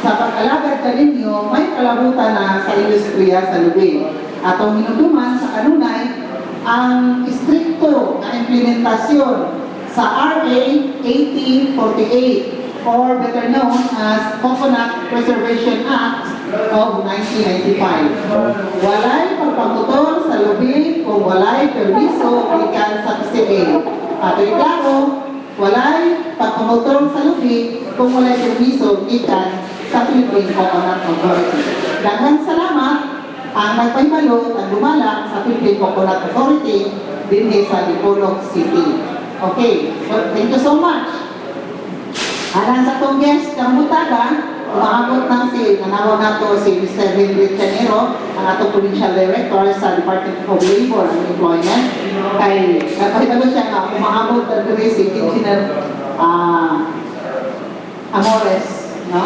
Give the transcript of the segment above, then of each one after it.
sa pag-alagad kaninyo, may kalabutan na sa industriya sa lubi. Atong hinutuman sa kanunay, ang istrikto na implementasyon sa RA 1848 or better known as Coconut Preservation Act of 1995. Walay pagpaputol sa lubi kung walay permiso gikan sa PCA. At klaro, walay pagpaputol sa lubi kung walay permiso gikan sa Philippine Coconut Authority. Daghang salamat ang nagpahibalo at lumalang sa Philippine Coconut Authority din sa Dipolog City. Okay, so thank you so much. Alang sa itong guest, kamutagan, umaabot ng nanawag nato si Mr. Henry Chanero, ang atong Provincial Director sa Department of Labor and Employment. Kay, nakahibalo siya nga, umaabot na si Engineer Amores, no?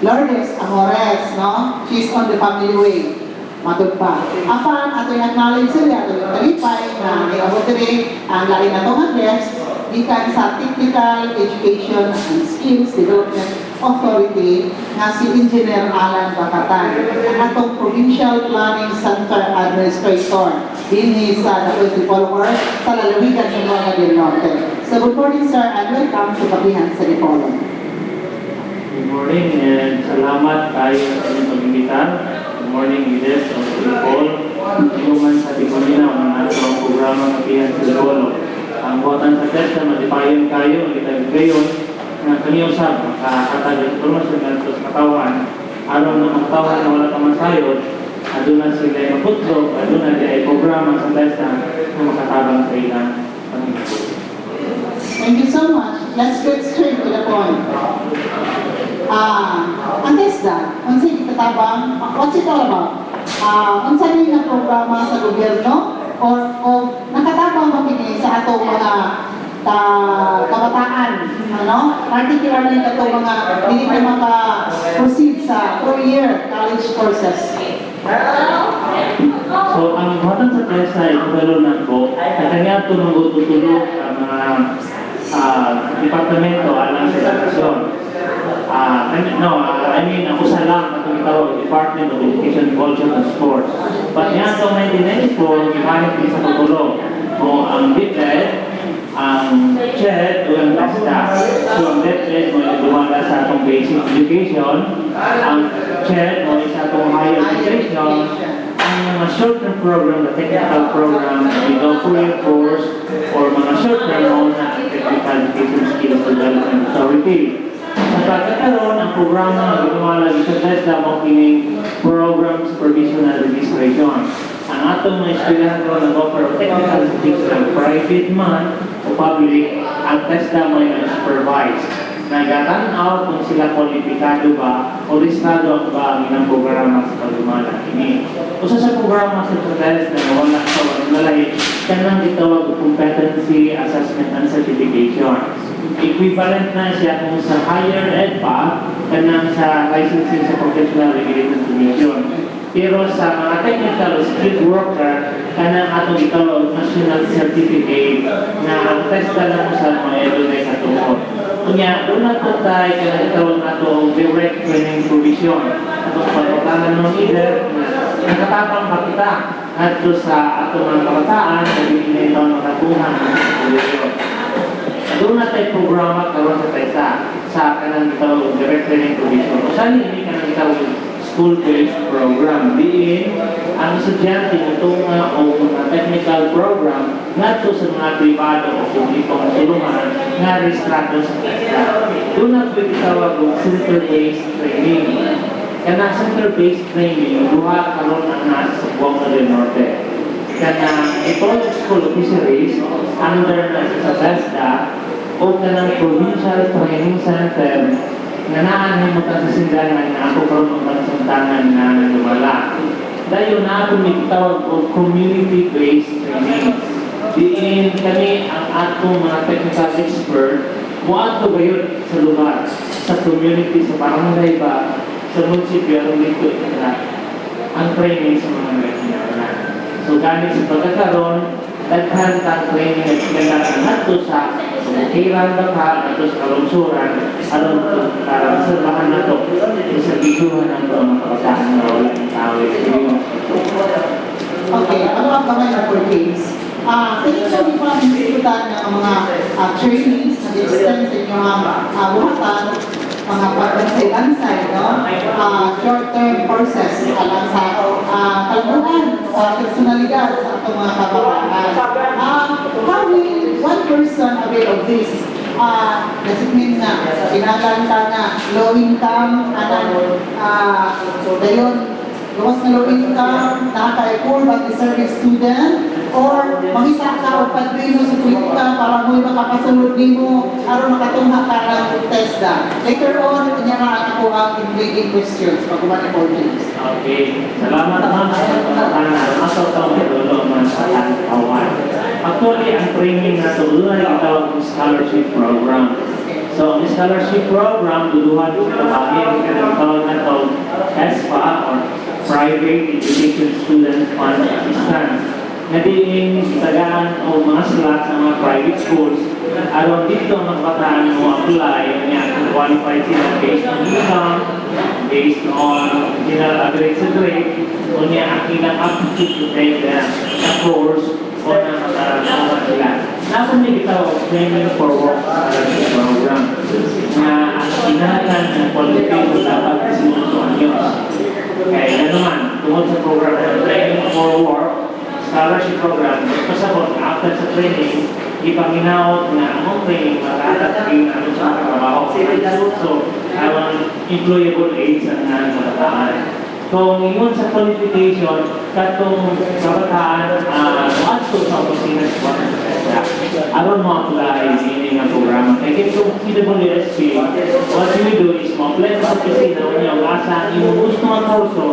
Lourdes Amores, no? She's on the family way. Matod pa. Apan, ato yung acknowledge sila, ato yung talipay na iabot rin ang lain na itong guest gikan sa Technical Education and Skills Development Authority na si Engineer Alan Bacatan, atong Provincial Planning Center Administrator din sa Dipolog sa lalawigan ng Nueva del Norte. So good morning sir and welcome sa Kapihan sa Dipolog. Good morning and salamat tayo sa inyong pag-imbita. Good morning leaders of Dipol. Inuman sa Dipolina ang natong programa Kapihan sa Dipolog. Ang buwatan sa test na matipayon kayo, kita gayon, na kaniusap, makakatag informasyon na ito sa katawan, araw na magtawan na wala kamasayod, aduna sila ay maputlog, aduna di ay programa sa test na makatabang sa ilang panginoon. Thank you so much. Let's get straight to the point. Ang TESDA, unsay kitatabang, what's it all about? Unsay nga programa sa gobyerno or nakatabang makini sa atong mga kabataan, ano? Particularly atong mga hindi pa maka-proceed sa 4-year college courses. So, ang buhatan sa test ay kubalo na po, at kanya ito nang tutulog ang mga departamento alang sa edukasyon. Ako sa lang itong tawag Department of Education, Culture and Sports. But yan itong 1994, gihanip din sa tutulog kung ang DepEd, ang CHED o ang TESDA. So ang DepEd mo ay dumala sa itong basic education, ang CHED mo ay sa itong higher education, ang mga short-term program, the technical program, ito 4-year course, or mga short-term mo na technical education skills development authority. Sa pagkakaroon, ang programa na gumawa sa TESDA mo kining program supervision and registration. Ang atong mga eskwelahan ko nag-offer of technical skills ng private man o public, ang TESDA mo ay supervise. Nagatan-out kung sila kwalipikado ba o listado ang ba ang ilang programa sa pagumala ini. Usa sa programa sa TESDA na wala sa walang nalahi, kanang gitawag competency assessment and certification. Equivalent na siya kung sa higher ed pa, kanang sa licensing sa Professional Regulated Commission. Pero sa mga technical skilled worker, kanang atong gitawag national certificate na ang TESDA na mo sa mga edulay sa tungkol. Kunya, doon na po tayo kanang gitawag atong direct training provision. Atong pagpapalanan ng leader na nakatapang pa kita at sa atong mga kabataan na hindi na makakuha ng provision. Doon na tayo programa karoon sa TESDA sa kanang gitawag direct training provision. O saan hindi kanang gitawag school-based program. Diin, ang estudyante itong o mga technical program ngadto sa mga privado o publikong tulungan nga registrado sa TESDA. Doon na po itawag o center-based training. Kanang center-based training, duha karoon ang nasa sa Nueva del Norte. Kanang itong school of fisheries under na sa TESDA o kanang provincial training center na naan mo sa sindahan na ako karoon ng pagsantangan na lumala. Dahil na ako may tawag o community-based training. Diin kami ang atong mga technical expert mo ato ba yun sa lugar, sa community, sa barangay ba, sa munisipyo, ang dito ang training sa mga nagsinaran. So gamit sa pagkakaroon, daghan ka training at kailangan nato sa bukiran ba ka, nato sa kalungsuran, aron para maserbahan nato sa mga kabataan na wala ng tao experience. Okay, ano ang kamay na for case? Tingin ko di pa diskutan ng mga trainings na extend sa inyong buhatan, mga pagbansay-bansay, no? Short-term courses alang sa kalubuhan, sa personalidad sa atong mga kabataan. How will one person avail of this? Kasi means na, pinaganta na low income, dayon, gawas na low income, nakaka-poor but deserving student, or mangita ka o padrino sa politika para mo'y makapasulod din mo, aron makatungha ka ng TESDA. Later on, kanya na ako ang intriguing questions pag kumani po James. Okay, salamat naman sa pagkakaroon. Masaw taong itulo mga katawan. Actually, ang training na ito, doon na itawag ng scholarship program. So, ang scholarship program, duduhan sa tabagin, kaya tawag na ito ESPA or Private Education Student Fund Assistance. Nadiin tagaan o mga slots sa mga private schools. Aron dito ang magbataan mo apply, kung qualified sila based on income, based on general average grade, o niya ang ilang aptitude to take the course o na magkakaroon sila. Napon may bitaw of training for work scholarship program na ang inahalan ng qualification dapat sinusunod nyo. Kaya naman, tungkol sa program ng training for work scholarship program, pasabot after sa training, ipaminaw na ang training matatatagin ano sa trabaho. So, ang employable aids ang kabataan. Kung yun sa qualification, katong kabataan, ato sa opisina sa Pagkakasya, aron mo apply din ang programa. Kaya kung PWSP, what we do is mo-apply sa opisina, kung asa yung gusto ng kurso,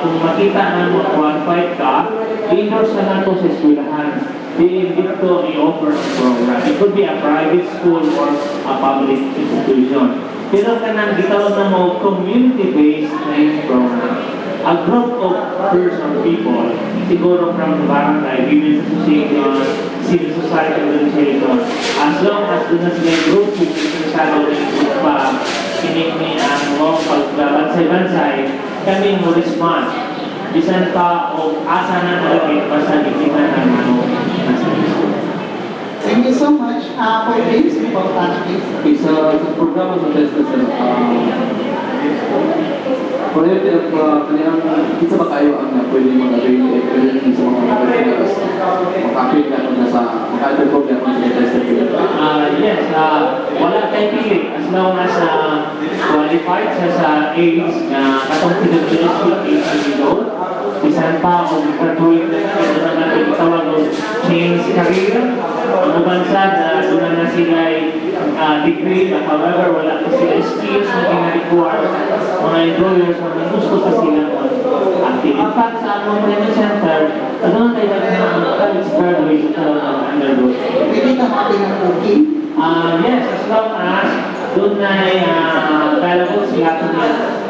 kung makita na mo qualified ka, i-endorse na nato sa eskwelahan. Dito i-offer sa program. It could be a private school or a public institution. Pero kanang gitawag na mo community-based training program. A group of person, people, siguro from the barangay, women's association, civil society organization, as long as doon na sila group, sa pa, kinikni ang mo pagbabansay-bansay, kami mo respond. Bisan pa o asa na nalagay pa sa gigitan ng ano. Thank you so much for James. Okay, sa programa sa TESDA sir, priority of kanilang isa ba kayo ang pwede mag-avail sa mga professionals makakit na sa maka-undergo na sa TESDA? Yes, wala tayong pili. As long as qualified sa age na katong PWSP 18 years old, bisan pa kung graduate na ito na natin itawag o change career, ang bansa na doon na sila degree, however, wala pa sila skills na ginarekuar mga employers na gusto pa sila active. In fact, sa among training center, ano na tayo ng college graduation sa undergrad. Pwede ka makilang cooking? Yes, as long as doon na available sila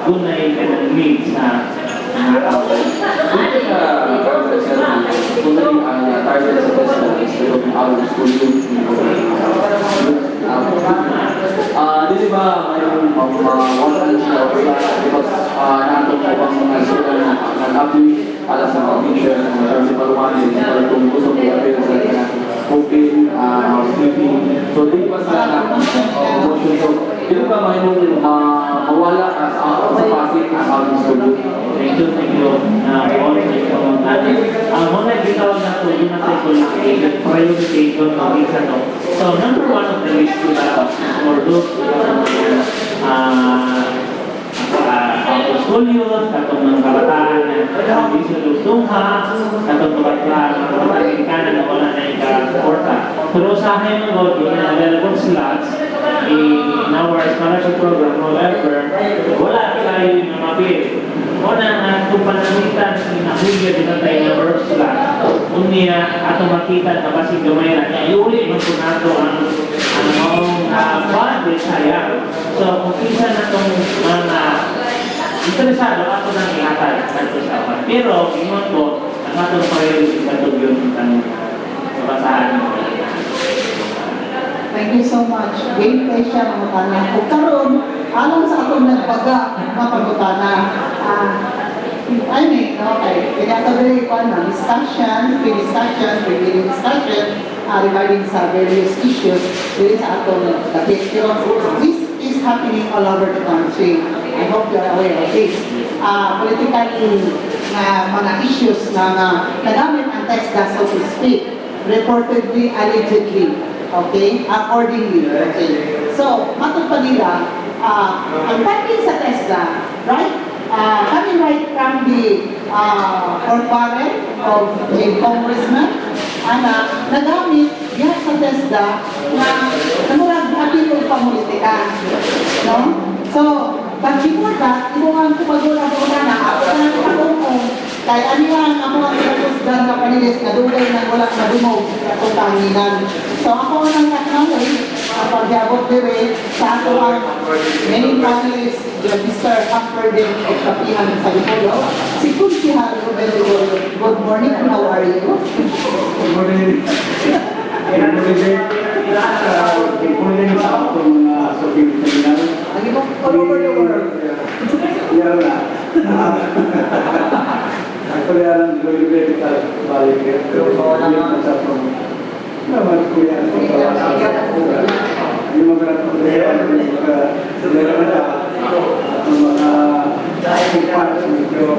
doon na yung needs sa mga tao. Dito sa kung naging target sa TESDA is to open out of school youth. Dili ba mayroong one additional class because nato po ang mga school na nag-apply para sa mga teacher, mga principal one, para kung gusto mo i-avail sa cooking, sleeping. So, di ba sa motion to, dili ba mayroong mawala sa pasig ang outing school? Thank you. All ang mga gitawag na po yung natin prioritization ng isa to. So, number one of the list ko for those school youth, katong mga kabataan na hindi sulutungha, katong kabataan na wala na ika-suporta. Pero usahin mo yung available slots in our scholarship program. However, wala tayo na mabili. Una nga, kung panamitan na higyan din tayo ng work slot, unya ato makita na basig gamay na iuli mo po nato ang maong budget sayang. So, kung isa na itong mga interesado, ato nang ihatag sa usapan. Pero, ingon ko, ang atong priority sa itong yung basahan. Thank you so much. Game play siya mga tanan. Kung karon, alam sa atong nagbaga mapagutana. I mean, okay. Kaya sabi ko na discussion, pre-meeting discussion regarding sa various issues dito sa atong debate. Pero this is happening all over the country. I hope you're aware of this. Political na mga issues na nagamit ang TESDA, so to speak, reportedly, allegedly, okay, accordingly, okay. So, matod pa nila, ang funding sa TESDA, right? Coming right from the fourth barrel of the congressman, nagamit yan sa TESDA na namurag apilong pamulitika, no? So, but before that, ibuhan ko pag-ula ko na ako na nakakong kaya ano yan, ako ang sinapusgan na panilis na dugay na wala madumog akong tanginan. So, ako ang nakakawin pag-abot dire sa ato ang main panelist, Mr. Humperdin of Kapihan sa Lipulo, si Kunsihal Ruben Lipulo. Good morning, how are you? Good morning. Good morning sa akong Sophie Terminal. Lagi mo, all over the world. Yan na. Ako yan, Lulibet at balik. Pero yan sa akong naman ko yan. Yung mga natulungan, yung mga nilalaman ang mga kumpan sa medyo.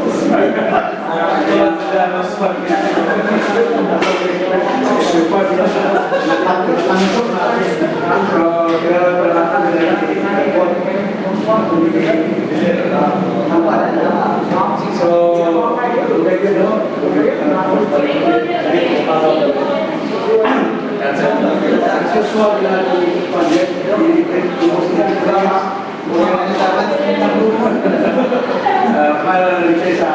Para rin sa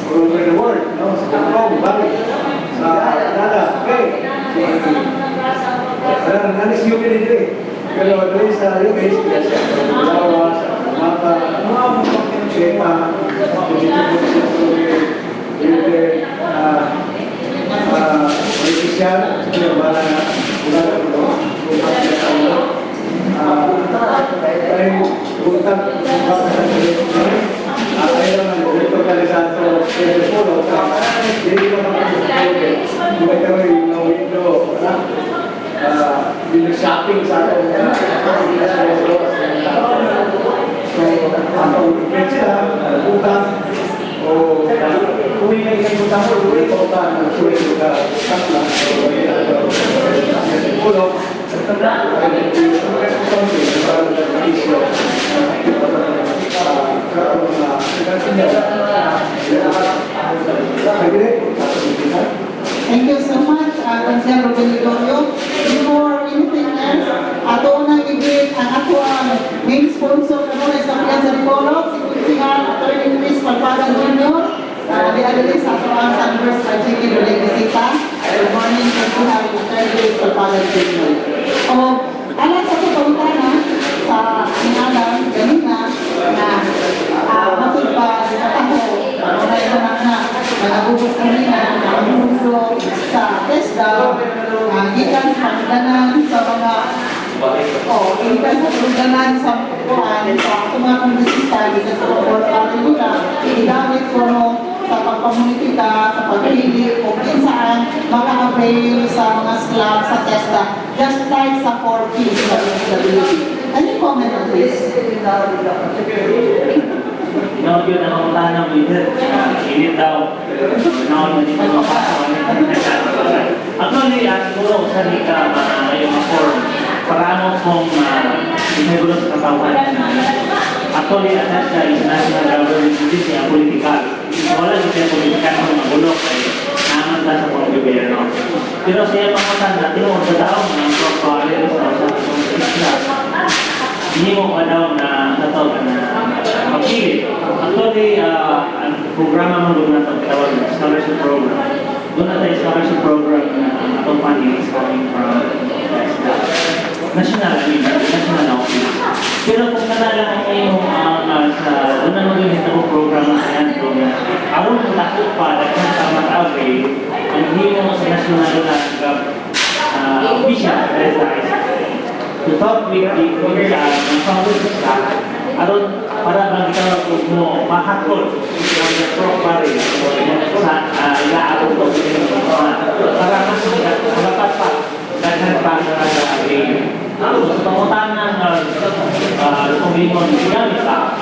all over the world, no? Sa Hong Kong, bakit? Sa Canada, okay. Nanis UK din din. Pero doon sa UK, Jawa, Mata, Shepa, Malaysia, para tayo buntag ayaw naman dito ka sa ito sa pulo hindi ko makakasapagod may karoy ng window shopping sa ito so atong event sila utang o kung may isang utang mo uwi ko utang ng suwi ko ka kakla sa pulo Thank you so much, Councilor Ruben Ligorio. Before anything else, ato nang i-greet ang ato ang main sponsor na muna sa Piyan sa Ripolog, si Kunsingan, Attorney Chris Palpagan Jr. Di adali sa ato ang Sunburst Pagchiki Dole Visita. Good morning, Kunsingan, Attorney Chris Palpagan Jr. O, alam sa ito pagkana sa inalang ganina na matod pa sa taho, wala ito na nagabubos kanina, nagabubos sa TESDA, gikan sa pagdanan sa mga gikan sa pagdanan sa mga kondisista, gikan sa pagdanan nila, igamit ko sa pagpamunitika, sa pagpili, kung saan maka-avail sa mga slot sa TESDA, just like sa 4 Ps sa disability. Any comment on this? No, yun ang tanong leader. Init daw. No, yun dito actually, siguro sa lika ngayon before, parang kung siguro sa katawan. Actually, attached na is national government, hindi siya political. Wala siya political ng magulo kay naman sa pang gobyerno. Pero siya pangutan na tinunod sa taong ng propaganda sa isla. Hindi mo pa daw na natawag na magpili. Actually, ang programa mo doon na tawag na scholarship program. Doon na tayo scholarship program na atong funding is coming from national, national office. Pero kung nalalang ang iyong sa doon na mag-init ako programa sa yan doon na aron kung tako pa dahil sa mag-away ang himo sa national na official to talk with the ng founders staff aron para bang ikaw mo mahakot ang property sa ilaabot ko para mas dapat pa dahil para sa pangutan ng Panginoon Sigamita,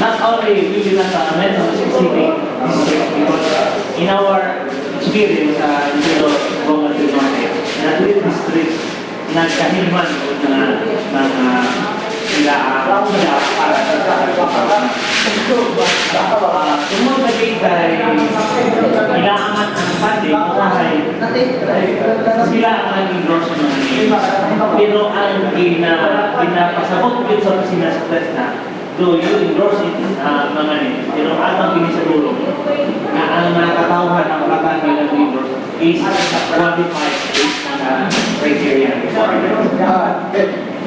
not only we will not mental city because in our experience in the Bonga del Norte, in a little district, nagkahilman ng sila para sa Tumong gabi kay kailangan ng funding usahay sila ang nag-endorse ng pero ang pinapasabot ko sa opisina sa Tesla do you endorse it mga nito pero ang pinisiguro na ang nakatauhan ng katan nila endorse is qualified based on criteria.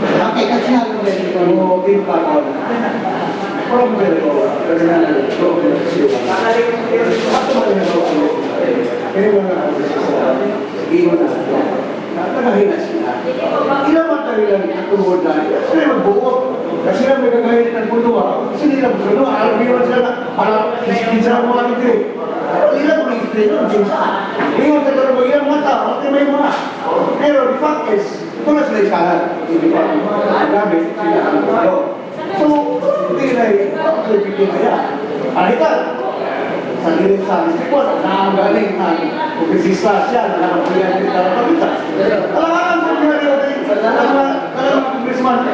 Okay, kasi halos ulit ito. Kung din pa ako, problem ko, kailangan problem siya. Ako man yung ako, kaya mga iwan na nakahina sila. Ilang matalilang katulad na, sila magbuo. Kasi lang may kagahit ng punduwa, kasi nila gusto, alam iwan sila, alam, kinsa mo ano din. Ilang mga istrito, iwan sa mo, ilang mga tao, at may mga. Pero the fact is, ito na sila iskalan. Hindi pa, gamit sila ang pulo. So, hindi na yung pipin kaya. Alitan, sa giling sa isipon, nakagaling na publisista siya, nakapagyan din na kapitan. Alangan po niya rin natin, alangan publisman,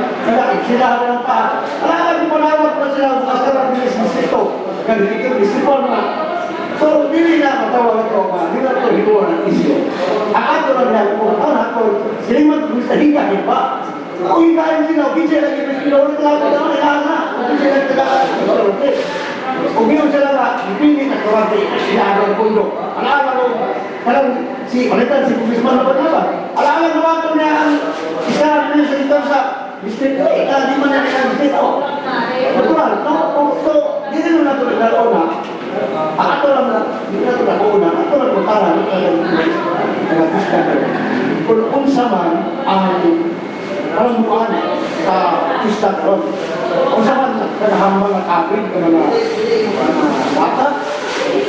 sila ng pa. Alangan po panawag pa sila, bukas ka ng business ito. Ganito, isipon na. So, hindi na matawag ito, hindi na ito hinuwa ng isyo. Ang ato lang yan po, ang ato, sila mag-gusto, hingahin pa. Kung hingahin sila, hindi sila nag-ibig, wala na, kailangan na. Hindi sila nag-ibig, kung yun sila nga, ipili na kurante, sila ang pundo. Alam mo, si Pumisman na Paglaban. Alam mo ito niya ang isa na sa ito sa distrito. Di man na ang distrito. Natural, so, di rin na ito nagkaroon na. Ato lang na, di na ito nagkaroon na. Ato lang putara, kung unsa man ang kalambuan sa pista karon. Unsa man nagahambal ang kapit ng mga bata,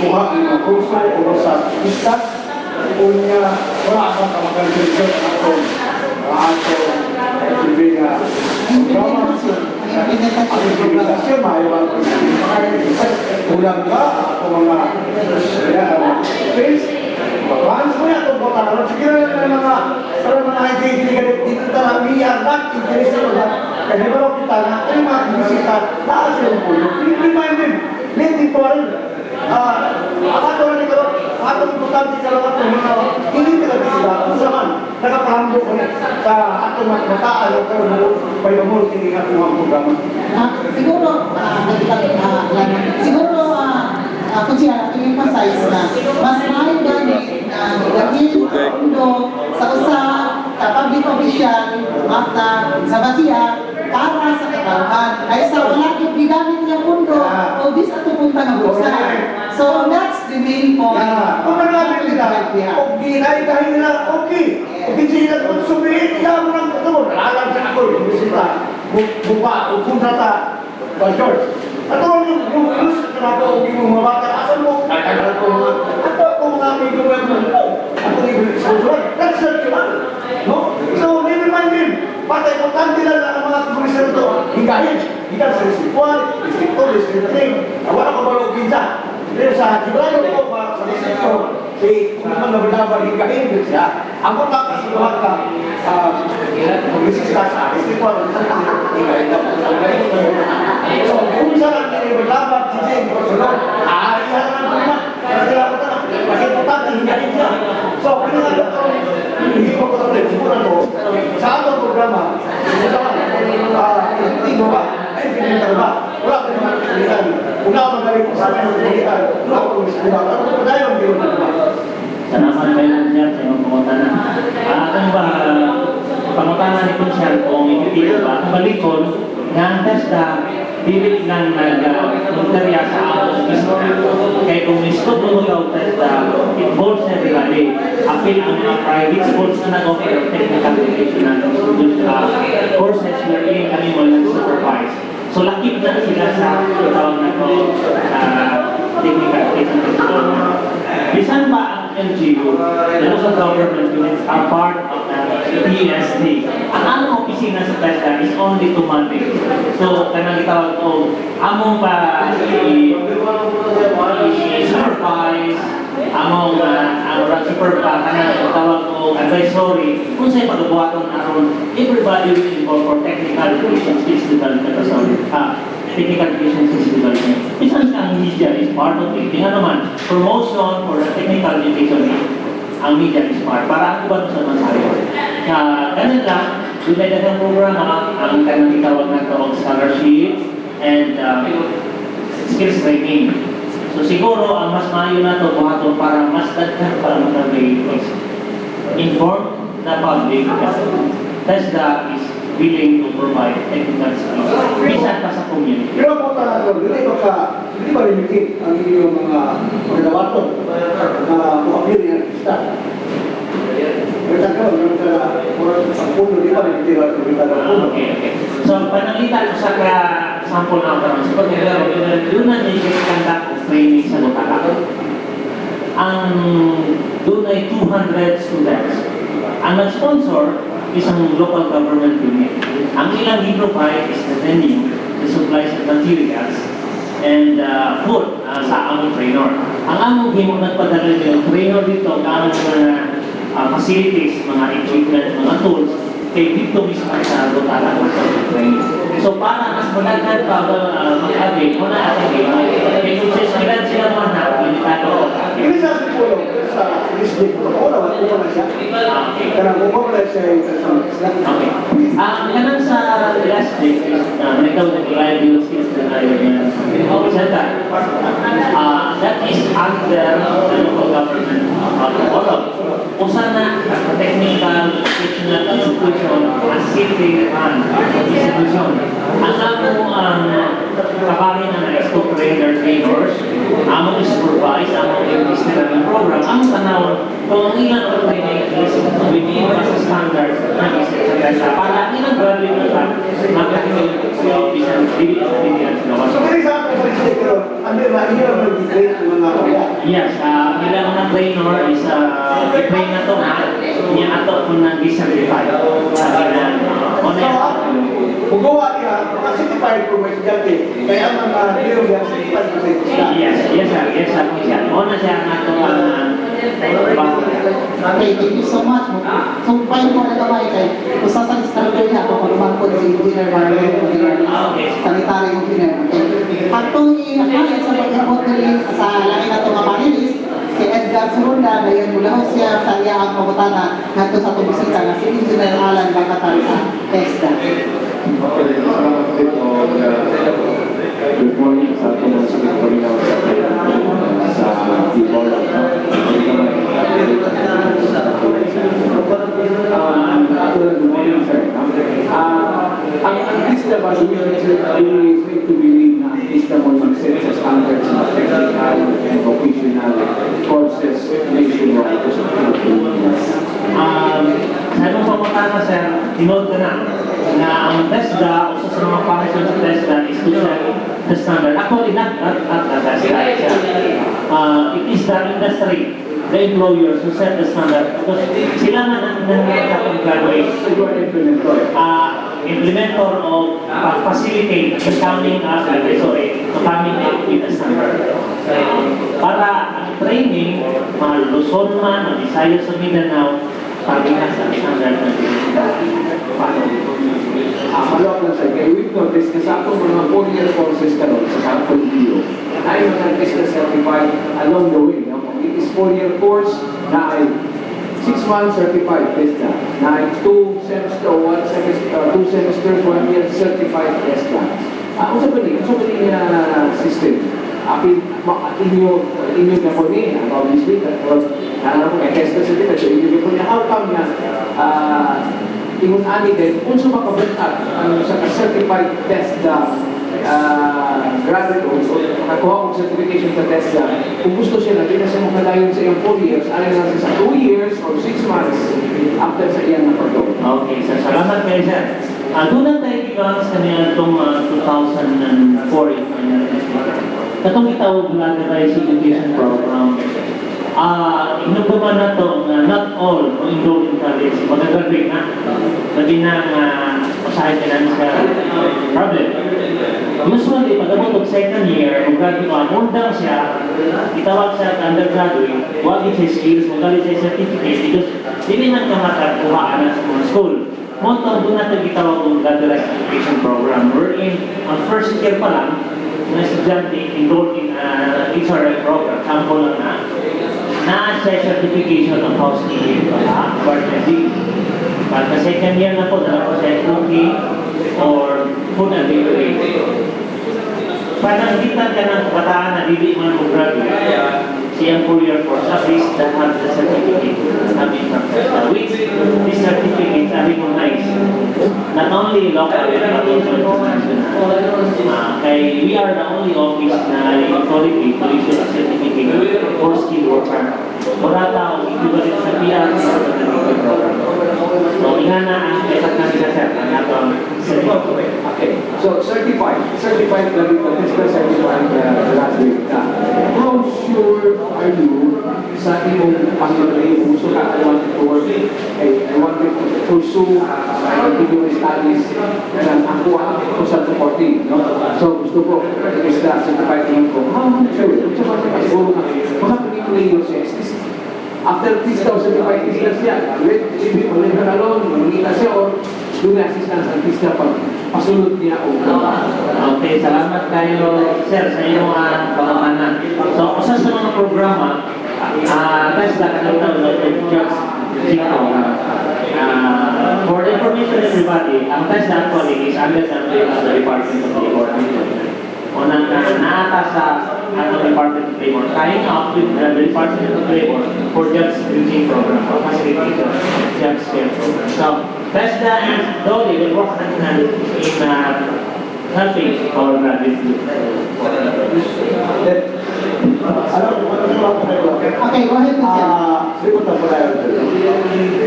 kuha ang mga kurso o sa pista, unya wala akong kamagalitin ako ibigay programa ang implementasyon maayawang ulang ka ako mga face Bahan semuanya atau kota kalau sekiranya mga ID dito tayo miyagat interest mo na kasi bago kita na ay mga bisita lahat sila po hindi man din hindi po rin ato rin ito ato importante sa lahat ng mga hindi talaga sila kung saan nakapahambo ko sa ato mga bataan o pero may mamul hindi nga mga programa siguro ako siya i-emphasize na mas mahal gani na gawin mundo sa usa sa public official mata sa basiya para sa katawan ay sa wala yung gigamit niya mundo o bis ato punta ng bulsa. So that's the main point. Kung nagamit nila, kung ginay dahil nila, okay. Kung sila kung sumilit, kaya mo lang ito mo. Nalalang sa ako, yung bisita, buka, o punta George. Ato yung gusto na ako, yung mga bata, asan mo? Nagkagal ko mga, ato kung mga may gawin mo, ako yung susunod, that's not yun. No? So, never mind din. Basta importante lang ang mga tulisan ito, higahin. Higahin sa District 1, District 2, District 3, wala ka balog kinsa. Pero sa Gibraltar ko, sa District 2, si kung naman higahin din siya. Ako lang kasi lahat ka, mag-resista sa District 1, higahin na po. So, kung saan ang nilibaglabat, si Jane, aarihan na naman. Kasi ako na, kasi importante, higahin siya. So, pinagano ko, hindi ko ito rin, simulan ko, sa atong programa, hindi mo ba? Ay, hindi mo ba? Wala ko naman kailangan. Una ako magaling ko sa akin ng kailangan. Wala ko naman kailangan. Ano ko dahil ang biro na ba? Salamat kayo niya sa iyong pangutanan. Ano ba, pangutanan ni Kunsyal kung ipipili ba, ang balikon, nga ang testa, dili lang nag-interya sa atos mismo. Kaya kung misto mo daw test involves everybody. Apil ang mga private schools na nag-offer of technical education courses wherein kami mo nag-supervise. So lakip na sila sa tawag na to technical education. Bisan ba ang LGU, the local government units are part of the PSD. Ang among opisina sa TESDA is only 2 months. So, kanang itawag ko, among pa i-supervise, among supervise, kanang itawag ko advisory, kung sa'yo pagbuhaton aron everybody will involve for technical education skills development. Technical education skills development. Minsan ang media is part of it. Tingnan naman, promotion for the technical education, ang media is part. Para ang iba sa masayo. Ganun lang, tulad ng programa, ang kanang itawag na ito, scholarship and skills training. So siguro, ang mas maayo na ito, buhaton para mas dagdag para inform the public that TESDA is willing to provide technical skills. Bisan pa sa community. Pero po talaga, hindi ba limited ang inyong mga pagdawaton na puapir ni artista? Pero talaga, sa puno, di ba limited ang puno? Okay. So, pananglitan ko sa sample na ako. So, doon na conduct of training sa Lutala. Doon ay 200 students. Ang nag-sponsor, isang local government unit. Ang ilang i-provide is the venue, the supplies and materials, and food sa among trainer. Ang among himong nagpadala yung trainer dito, ang facilities, mga equipment, mga tools, kay dito mismo sa Lutala sa training. So para mas malagad pa mag-avail, muna natin kay kung sila naman na, limitado. Hindi sa ating puno, sa district, wala na siya. Karang umawala siya yung Okay. Ganun sa last day, ikaw nag-live yung skills na live center. That is under the local government model. Usa na technical educational institution as city run institution. Ang among kabahin na school trainers, among supervise, among administrative program, among tanawon, kung ang ilang training is within the standards na isa para ang ilang graduate na sa magkakaroon sa isang civil sa gawas. So, for example, sa district ko, under na inyong mag-train ang mga kaya. Yes, ilang mga trainer is i-train na to na niya ato kung nag-certify. Magawa niya, mga certified po may estudyante, kaya ang mga hero niya certified po sa estudyante. Yes, sir. Una siya ang ato Okay, thank you so much. So, paano mo na kamay kay usa sa instructor niya ako pagmangkod si Engineer Marlon, sanitary engineer. Okay. Atong i-akay sa pag-abot nila sa lain na itong panelist, si Edgar Surunda, dayon mula ho siya sa iya ang pagutana ngadto sa tubisita na si Engineer Alan Bacatan sa TESDA. Salamat dito. Good morning sa ating mga secretary sa Timor. Good morning, sir. Ang artista ba is made to believe na artista mo mag-set sa standards na technical and vocational courses nationwide sa Pilipinas. Sa itong pagpatana, sir, tinod ka na ang TESDA o sa mga function sa TESDA is to set the standard. Actually, not the TESDA. It is the industry, the employers who set the standard. Because sila man ang graduate. Implementer of facilitate becoming with a standard. Para ang training, mga Luzon man, mga Visayas sa Mindanao, sabi na sa standard na Malawak lang sir, kaya we've noticed na sa atong mga 4-year courses karon sa Campus Bio, na ay mga artista certified along the way. No? It is 4-year course na ay 6 months certified TESDA, na ay 2 semesters, 1 year certified TESDA. Kung sa pwede system, inyo na po niya, obviously, na may TESDA certified, so inyo po niya, how come na ingon ani din kung sa makabutat ang sa certified TESDA graduate o nakakuha kong certification sa TESDA, kung gusto siya na di na siya makadayon sa iyang 4 years, alin na siya sa 2 years or 6 months after sa iyang napagaw. Okay, sir. Salamat kayo, sir. Doon lang tayo kilang sa niya itong 2004. Katong itawag Laterized Education Program. Inutuman na ito na not all o enrolled in college, magagraduate na. Lagi na usahay financial problem. Usually, pag abot og second year, kung graduate, mundang siya, itawag siya at undergraduate, what is his skills, magalit siya certificate, because hindi man ka makakuhaan na sa mga school. Montong doon natin itawag ang Laterized Education Program, wherein ang first year pa lang, mga estudyante enrolled in HRL program, sample lang na sa certification of housekeeping, emergency. Pagka second year na po, dala po sa cooking or food and bakery. Parang kita ka ng kabataan na hindi man po graduate, siyang 4-year course, at least that have the certificate have been from which these certificates are recognized not only locally but also international. Kaya we are the only office na authority to issue a certificate for skilled worker. Wala tao, equivalent sa PR sa certificate program. So, nga na ang esat na sila sir, ang atong certificate. Okay, so certified na dito, TESDA certified graduate ka. How sure are you sa imong pag-ibig? Gusto ka, I want to work, I want to pursue my continuing studies and ako ako sa supporting, no? So gusto ko, TESDA certified naman ko. How sure? Gusto ko sa siguro ka, mga pinipili sa STC. After TESDA certified TESDA siya, hindi mo rin alone, mamita siya o doon na assistance ang TESDA pag pasunod niya o Okay, salamat kayo, sir, sa iyong pangamanan. So, usa sa mga programa, TESDA kanang jobs Chico. For the information of everybody, ang TESDA actually is under the Department of Labor. Unang naata sa Department of Labor, tying up with the Department of Labor for jobs bridging program, for facilitation jobs care program. So, TESDA and DOLE will work hand in helping our graduates. Okay, go ahead, Mr. Likod na pala yun.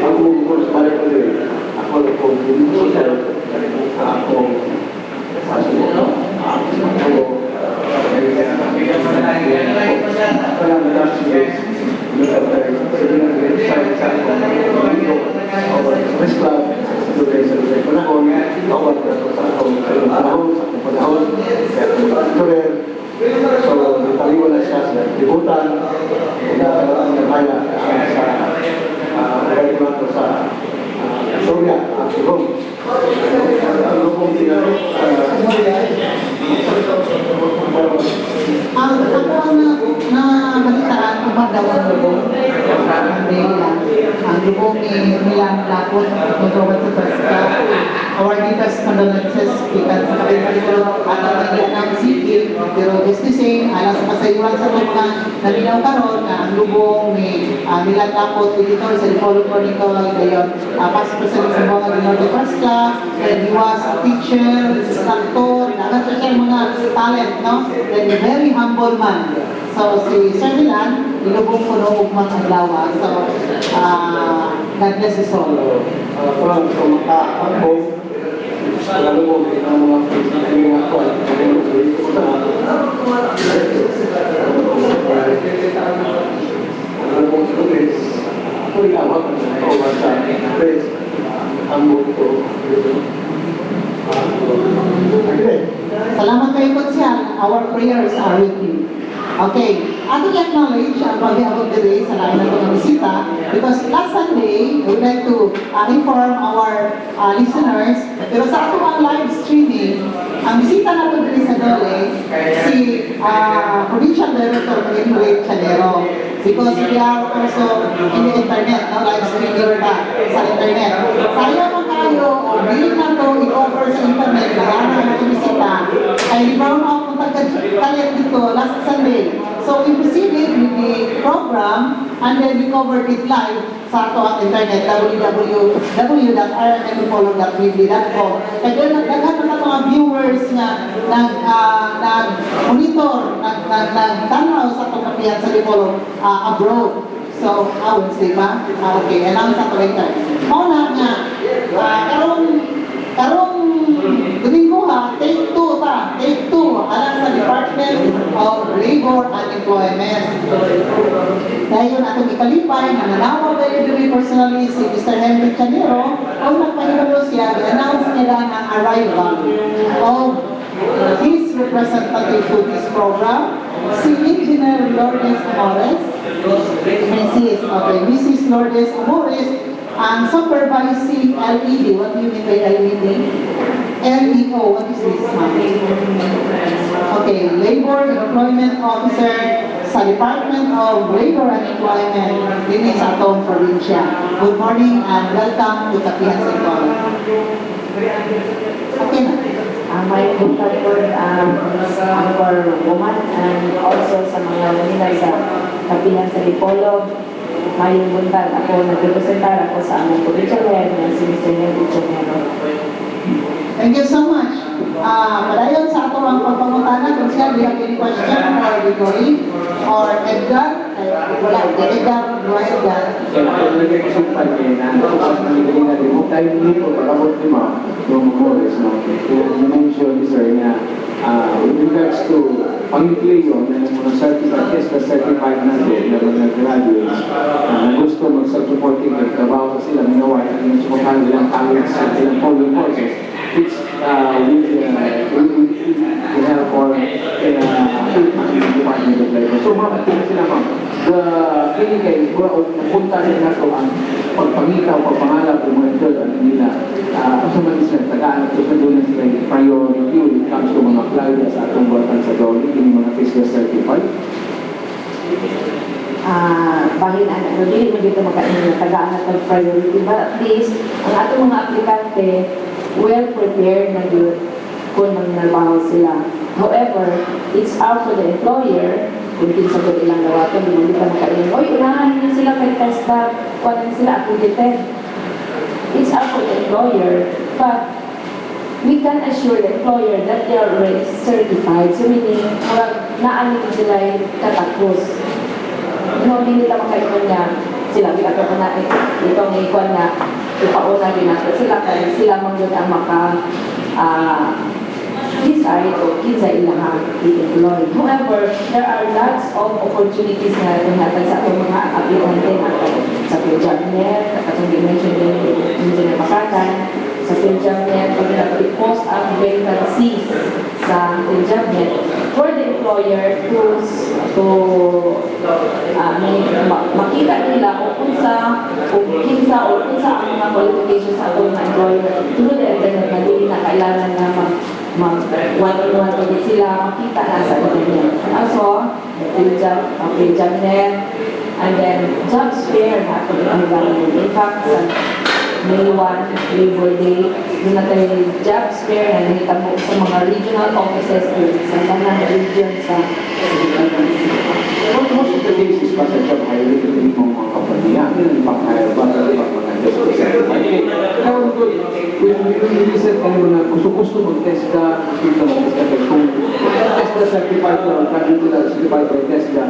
Ang course balik ko din. Ako kung hindi ko ako pasok. So, nataliwan na siya sa libutan, pinakalaan niya kaya sa graduato sa Soria, at Rome. Ano pong tinanong? Ang ako na balitaan ko ba daw ang lubong? Ang lubong ni Milan Lapot, magawad sa TESDA. Our leaders condolences because sa kapitalo at ang nag-ianang city, pero just the same, alas sa kasayuran sa mga nabinaw karon na ang lubong ni Milan Lapot, editor sa Lipolo Chronicle, ngayon, past president sa mga Norte First Class, and he was a teacher, instructor, nagat siya mga talent, no? Then a very humble man. So si Sir Milan, ilubong ko noong ugmang adlaw. So, God bless his soul. Parang kumaka-ako, lalo mo, ang mga kwan, ang mga students, ako iawag ang sa press, ang buto. Salamat kayo po siya. Our prayers are with you. Okay, ato acknowledge ang pag-abot today sa lain na itong bisita because last Sunday, we would like to inform our listeners, pero sa ato ang live streaming, ang bisita na ito today sa Dole, si Provincial Director Emily Chanero, because we are also in the internet, no? Live streaming pa sa internet. Sayo mo kayo, o hindi na ito i-offer sa internet, kaya na itong bisita, ay libaw mo akong talent dito last Sunday So we proceeded with the program and then we covered it live sa ato ang internet, www.rmnpolo.weebly.com. Kaya doon nagdagan na mga viewers na nag-monitor, nagtanaw sa pagkapihan sa Dipolo abroad. So, say ba? Okay, announce sa later. Mauna nga, karong Domingo ha, take 2 ta, take 2, alang sa Department of Labor and Employment. Dahil yun atong ikalipay, nananawag kayo doon personally si Mr. Henry Chanero, o nagpahibalo siya, i-announce niya lang ang arrival of his representative to this program, si Engineer Lourdes Amores, Mrs. Lourdes Amores, ang supervising LED. What do you mean by LED? LEO, what is this, ma'am? Okay, Labor Employment Officer sa Department of Labor and Employment din sa atong probinsya. Good morning and welcome to Kapihan Central. Okay na. May buntag for woman and also sa mga manila sa Kapihan sa Dipolo. May buntag ako, nagrepresentar ako sa aming provincial head na si Mr. Henry Chanero. Thank you so much. Padayon sa ato ang pagpangutana kung siya do you have any question or Gregory or Edgar? Wala, Edgar, no Edgar. So, nag-exultan niya na tapos nangyayari na rin. Tayo dito, pagkabot ni Ma, yung Morris, no? You mentioned, sir, na with regards to pang-nucleo na ng mga certified natin na mga graduates na gusto mag-supporting ng trabaho sila, minawa at yung supportan nilang talents sa ilang following courses. It's we have for Department of Labor. So, mga sila, ma'am, kini kay punta sila nato ang pagpangitaw, pagpangalap ng mga ito at nila sa mga sila tagaan at gusto doon sila yung priority when it comes to mga clients sa atong buwatan sa Dolly, yung mga fiscal certified. Bahin ano din mo dito makain tagaan at priority, but at least ang atong mga aplikante well prepared na yun kung magnabaho sila. However, it's out for the employer kung tinsagot ilang lawaton, hindi ka makain. Oy, unahan niyo sila kay testa, kuwanan sila accredited. It's up for the employer, but we can assure the employer that they are already certified. So meaning, naan nito sila katapos. No, hindi nila makaingon niya, sila bigatan ko na itong ikuan na ipauna din natin sila kaya sila man yun ang decide o kinsa ilang i-employ. However, there are lots of opportunities na natin sa atong mga aplikante natin sa PhilJobNet, katong di-mention din Engineer Makatan, sa PhilJobNet, pag nag-post ang vacancies sa PhilJobNet for the employer to makita nila kung kinsa o kung sa ang mga qualifications sa atong mga employer. Tulo na internet na hindi na kailangan na one-on-one pagkat sila makita na sa internet. Also, PhilJobNet, and then jobs fair na ito ang gagawin. In fact, sa May 1, Labor Day, doon natin jobs fair na nakita mo sa mga regional offices sa mga region sa Most of the cases pa sa job hiring, hindi mo mga kapaniya, pang-hire ba, pang-managers o certified. Kaya when you listen kayo na gusto mag-test ka, gusto mag-test ka kung test na certified ka, graduate na certified by test ka,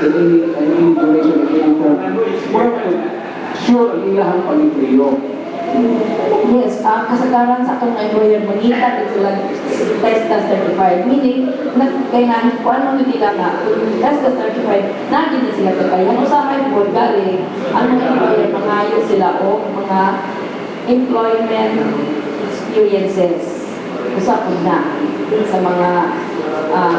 in any duration, in any term, sure ang ilahang pag-impriyo. Yes, kasagaran sa atong employer mangita at sila test na certified. Meaning, kailangan kung ano nyo nila na, test na certified, nagin na sila kaya. Usahay po, galing, ang mga employer, mangayo sila o mga employment experiences. Usapon na sa mga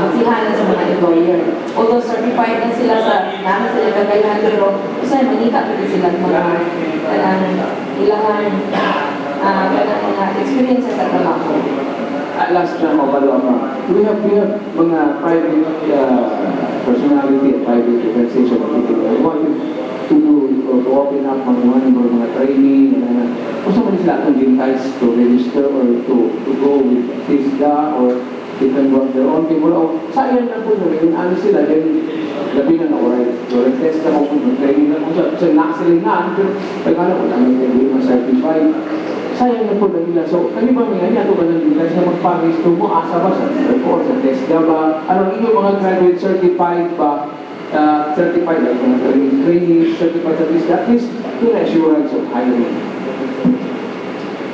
masihanan sa mga employer. Although certified na sila sa namin sila kagayahan, pero usahay manita din sila mga ilangan mga experiences sa trabaho. Last na mabalo ako. We have mga private personality at private organization people. I want you to do, to open up mga training, kung saan man sila itong entice to register or to go with TISDA or they can go on their own. People, sayang na po nung yung ano sila, then labi na na-alright. So, test na ko kung training na ko siya. So, na-accelinaan, pero pagkala ko namin hindi ma-certified. Sayang na po na nila. So, kami ba nga niya, ito ba nang bilas na magpag-resto mo, asa ba sa report, sa test na ba? Ano, inyo mga graduate certified ba? Certified, like mga training, certified at least to the assurance of hiring.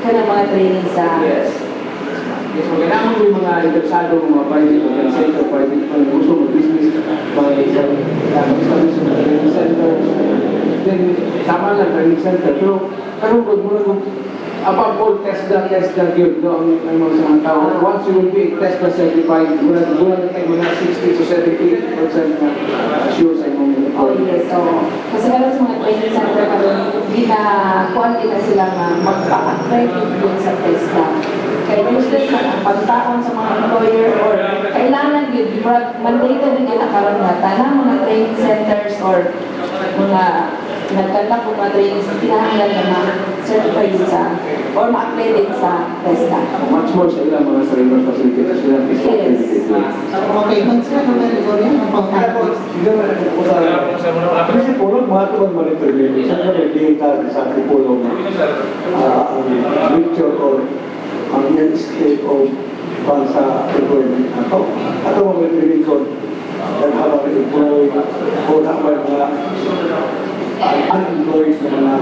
Kana mga training sa... Yes. Yes, kailangan mo yung mga interesado, mga private organization, private mga gusto mag-business, mga isang establish sa training center. Then, tama lang, training center. Pero, karoon ko, muna kung above all, test na yun, no, ang mga sa mga tao. Once you will be test na certified, muna na tayo mga 60 to 70% na assure sa imong Oh, yes. So, kasi meron sa mga training center karon ginakuan din na sila nga magpa-accredit dun sa TESDA. Kaya useless man ang pagtaon sa mga employer or kailangan yun, mandated din nila karon nga tanang mga training centers or mga nagkanta po mga trainings kinahanglan na ma-certify din sa or ma-accredit sa TESDA. much more sa ilang mga cerebral facilities sila is Yes. Okay, consider naman ito rin ang pang-practice. Kasi po, mga tuwan mo nito rin, sa data sa Tipolo, ang picture or ang year state of bansa employment ako. Ato mga rin ko, naghabang employee o naman mga unemployed na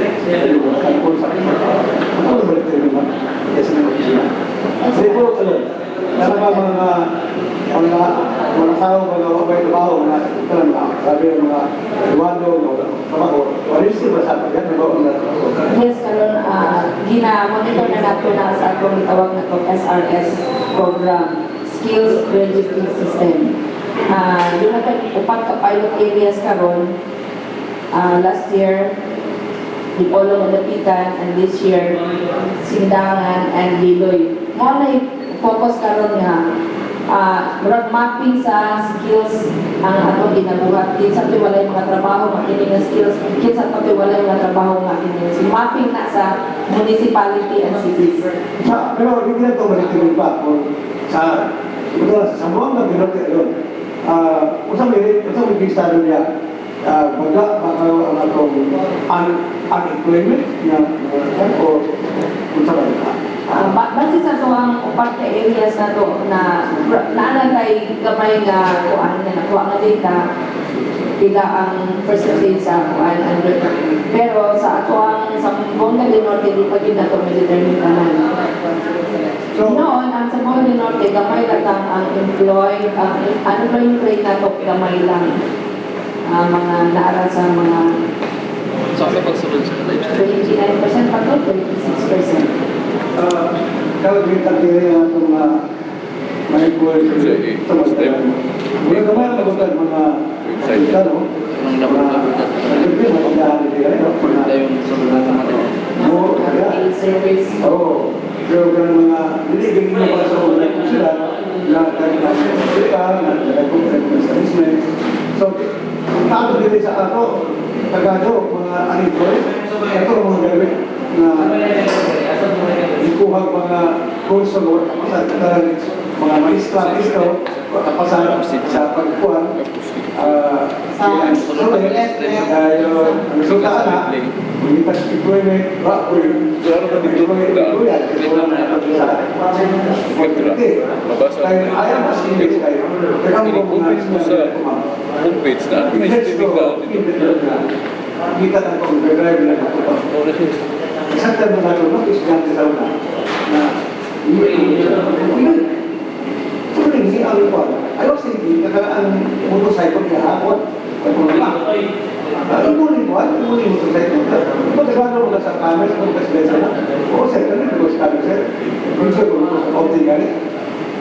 mga kanpon sa ako naman ito rin naman. Yes, naman siya. Kasi po, mga tao, mga kabay trabaho, mga kalang sabi ng mga iwado, mga trabaho, walis ba sa pagyan, nagawa na trabaho. Yes, karon gina-monitor na nato na sa atong tawag na to SRS program, Skills Registry System. Doon natin upat ka pilot areas karon. Last year, Dipolo Malapitan, and this year, Sindangan and Liloy. Mo na focus karon nga murag mapping sa skills ang atong ginabuhat. Kinsa to'y walay mga trabaho, makinig na skills. Kinsa to'y walay mga trabaho, makinig. So, mapping na sa municipality and cities. Pero hindi na ito manitigil pa. Sa Samoa na binote doon. Usang may bistado niya. Baga, baka ang atong unemployment na o usang ba? Base sa to ang upat ka areas na to na kay gamay nga kuan nga nakuha nga data pila ang percentage sa kuan pero sa ato ang sa Bonga del Norte di pa gid nato ma-determine tanan. Noon ang sa Bonga del Norte gamay lang ang unemployment rate nato gamay lang. Mga naara sa mga So, ano pagsunod sa 29% pa to, 26%. Kalau kita kira itong may buhay sa mga hindi naman nagutan mga ano Service. Oo. Pero mga hindi ganyan pa sa una kung sila na nagkakasya sila, nagkakasya sa business. So, tato dito sa ato, tagado, mga unemployed, ito ang mga gawin na ikuhang mga kurso mo, mga maestra, kapasan sa pagkuhan, dahil ang resulta na, umitas employment, employment, kasi wala na sa dahil ayaw mas imbis kayo. Homepage na, may streaming na. Kita ng pag-drive na ito. Isang tanong na ito, estudyante sa una, na hindi ang ipon. Ayaw sa hindi, ang motorcycle niya hapon, ay mga lang. Imunin mo, imunin mo motorcycle. Pagkagano mo na sa camera, kung kasi na, oo sir, kanina ko sa camera sir, kung siya kung opting gani.